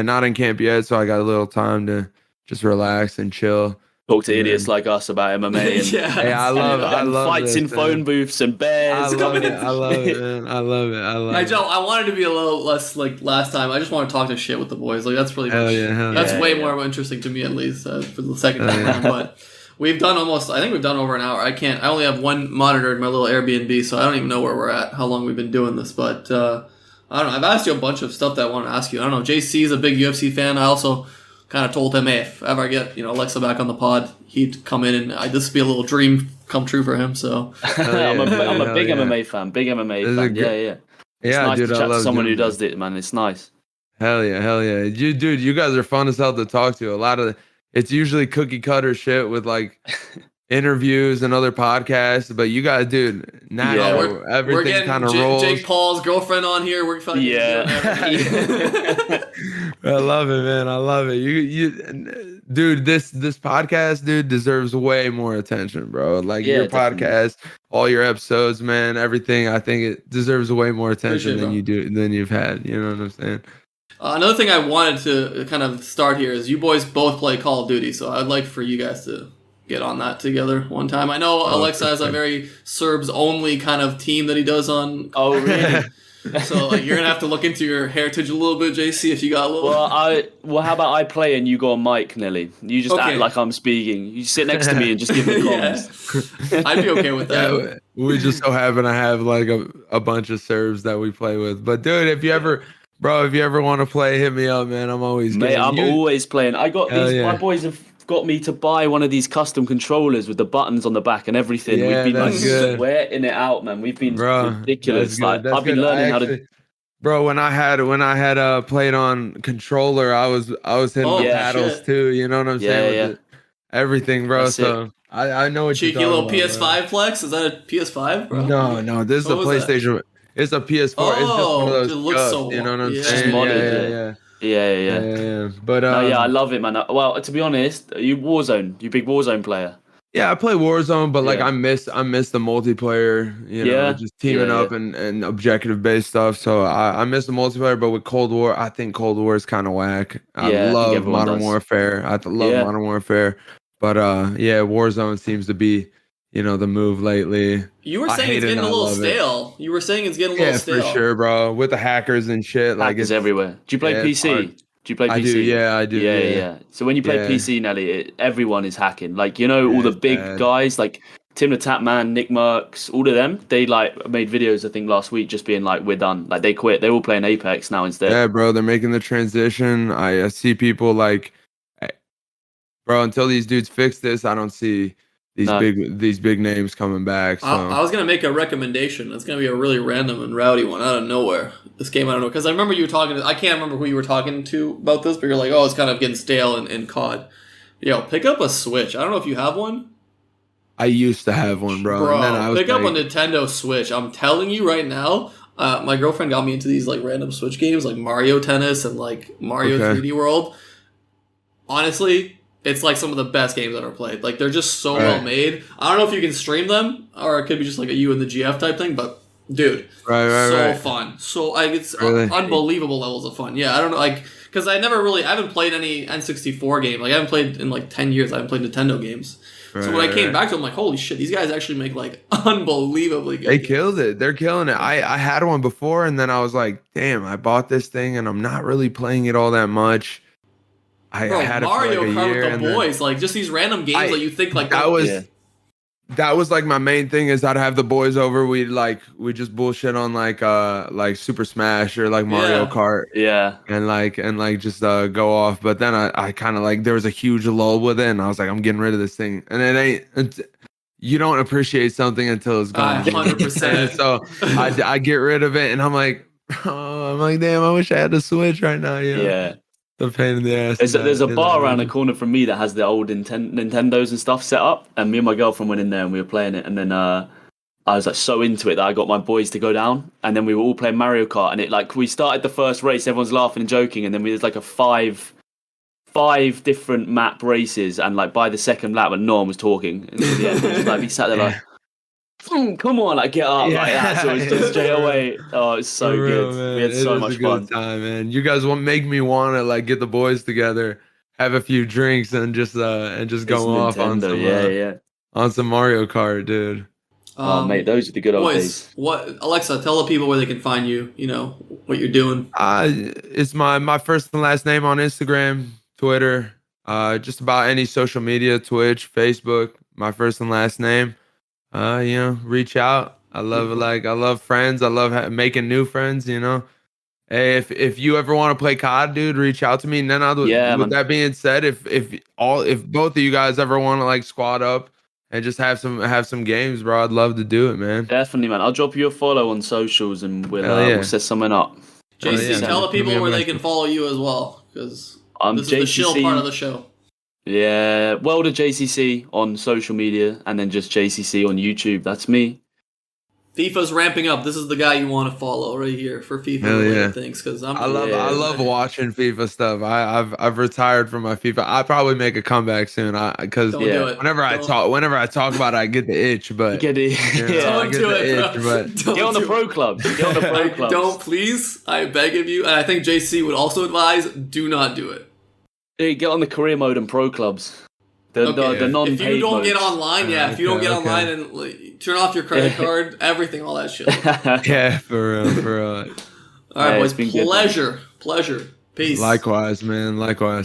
not in camp yet. So I got a little time to just relax and chill. Talk to idiots like us about MMA. And, Hey, I love fights this, in phone booths and bears coming in. I love it, man. I love it. Nigel, I wanted to be a little less like last time. I just want to talk to shit with the boys. Like that's really much. That's way more interesting to me, at least for the second time around. But we've done I think we've done over an hour. I only have one monitor in my little Airbnb, so I don't even know where we're at, how long we've been doing this. But I don't know. I've asked you a bunch of stuff that I want to ask you. I don't know. JC is a big UFC fan. I also kind of told him, hey, if ever I get Aleksa back on the pod, he'd come in and this would be a little dream come true for him. So I'm a big MMA fan. Big MMA fan. Yeah. It's nice dude, to chat to someone who it. does it, man. It's nice. Hell yeah. You guys are fun as hell to talk to. It's usually cookie cutter shit with like interviews and other podcasts, but you guys, dude, everything kind of rolls. Jake Paul's girlfriend on here. We're fucking I love it, man. I love it. You dude, this podcast, dude, deserves way more attention, bro. Like your podcast, all your episodes, man, everything. I think it deserves way more attention than you've had. You know what I'm saying? Another thing I wanted to kind of start here is you boys both play Call of Duty, so I'd like for you guys to get on that together one time. I know Aleksa has a very Serbs-only kind of team that he does on. Oh, really? So you're gonna have to look into your heritage a little bit, JC, if you got a little. Well, how about I play and you go on mic, Nelly? You just act like I'm speaking. You sit next to me and just give me comms. I'd be okay with that. Yeah, we just so happen to have like a bunch of Serbs that we play with. But dude, if you ever want to play, hit me up, man. I'm always Mate, I'm always playing. I got these. My boys have got me to buy one of these custom controllers with the buttons on the back and everything. Yeah, we've been like sweating it out, man. We've been ridiculous. Like I've been learning how to. Bro, when I had played on controller, I was hitting the paddles too. You know what I'm saying? With everything, bro. That's so I know what cheeky you're little talking PS5 about, flex. Is that a PS5, bro? No. This is a PlayStation. It's a PS4. It's just one of those it looks so. You know what I'm Just saying? modded, yeah. But I love it, man. Well, to be honest, you big Warzone player. Yeah, I play Warzone, but like I miss the multiplayer, just teaming up and objective based stuff. So I miss the multiplayer, but with Cold War, I think Cold War is kind of whack. I love Modern Warfare. I love Modern Warfare, but Warzone seems to be the move lately. You were saying it's getting a little stale. You were saying it's getting a little stale. Yeah, for sure, bro. With the hackers and shit, like it's everywhere. Do you play PC? Do you play PC? I do, I do. Yeah. So when you play PC, Nelly, everyone is hacking. Like, all the big guys, like Tim the Tap Man, Nick Merckx, all of them, they like made videos, I think, last week just being like, we're done. Like, they quit. They're all playing Apex now instead. Yeah, bro, they're making the transition. I see people like, bro, until these dudes fix this, I don't see these big names coming back. So. I was gonna make a recommendation. It's gonna be a really random and rowdy one out of nowhere. This game, I don't know, because I remember you were talking to. I can't remember who you were talking to about this, but you're like, oh, it's kind of getting stale in COD. Pick up a Switch. I don't know if you have one. I used to have one, bro. And then pick up a Nintendo Switch. I'm telling you right now. My girlfriend got me into these like random Switch games, like Mario Tennis and like Mario 3D World. Honestly, it's like some of the best games I've ever played. Like, they're just so well made. I don't know if you can stream them, or it could be just like a you and the GF type thing, but dude, fun. So like, it's unbelievable levels of fun. Yeah, I don't know, like, because I haven't played any N64 game. Like, I haven't played in like 10 years. I haven't played Nintendo games. So when I came back to them, I'm like, holy shit, these guys actually make like unbelievably good games. Killed it. They're killing it. I had one before, and then I was like, damn, I bought this thing, and I'm not really playing it all that much. I had Mario it for like Kart with the boys, like just these random games that you think like that that was like my main thing is I'd have the boys over. We just bullshit on like Super Smash or like Mario Kart. Yeah. And just go off. But then I kind of like there was a huge lull with it, and I was like, I'm getting rid of this thing. And you don't appreciate something until it's gone. 100%. So I get rid of it, and I'm like, damn, I wish I had the Switch right now. Yeah. The pain in the ass. There's a bar around the corner from me that has the old Nintendos and stuff set up, and me and my girlfriend went in there and we were playing it, and then I was like so into it that I got my boys to go down, and then we were all playing Mario Kart, and it like we started the first race, everyone's laughing and joking, and then we did like a five different map races, and like by the second lap when no one was talking, and in the end, just, like we sat there like, come on, like get up, like that. So it's just straight away. Oh, it's so real, good. Man. We had so much fun. Good time, man. You guys will make me want to like get the boys together, have a few drinks, and just go off on some on some Mario Kart, dude. Oh, mate, those are the good old days. What, Aleksa? Tell the people where they can find you. You know what you're doing. It's my first and last name on Instagram, Twitter, just about any social media, Twitch, Facebook. My first and last name. Reach out. I love friends. I love making new friends. Hey, if you ever want to play COD, dude, reach out to me. And then with that being said, if both of you guys ever want to like squad up and just have some games, bro, I'd love to do it, man. Definitely, man. I'll drop you a follow on socials and we'll set something up. JCC, tell the people where they can follow you as well, because this is the chill part of the show. Yeah, World of JCC on social media, and then just JCC on YouTube. That's me. FIFA's ramping up. This is the guy you want to follow right here for FIFA things, because I love watching FIFA stuff. I've retired from my FIFA. I'll probably make a comeback soon. Because whenever I talk about it, I get the itch. But don't do it, bro. Get on the pro clubs. Get on the pro clubs. Don't, please. I beg of you. And I think JC would also advise: do not do it. Hey, get on the career mode and pro clubs. The non-paid if you don't modes. Get online, if you don't get online and turn off your credit card, everything, all that shit. Yeah, for real. All right, boys. Pleasure. Peace. Likewise, man. Likewise.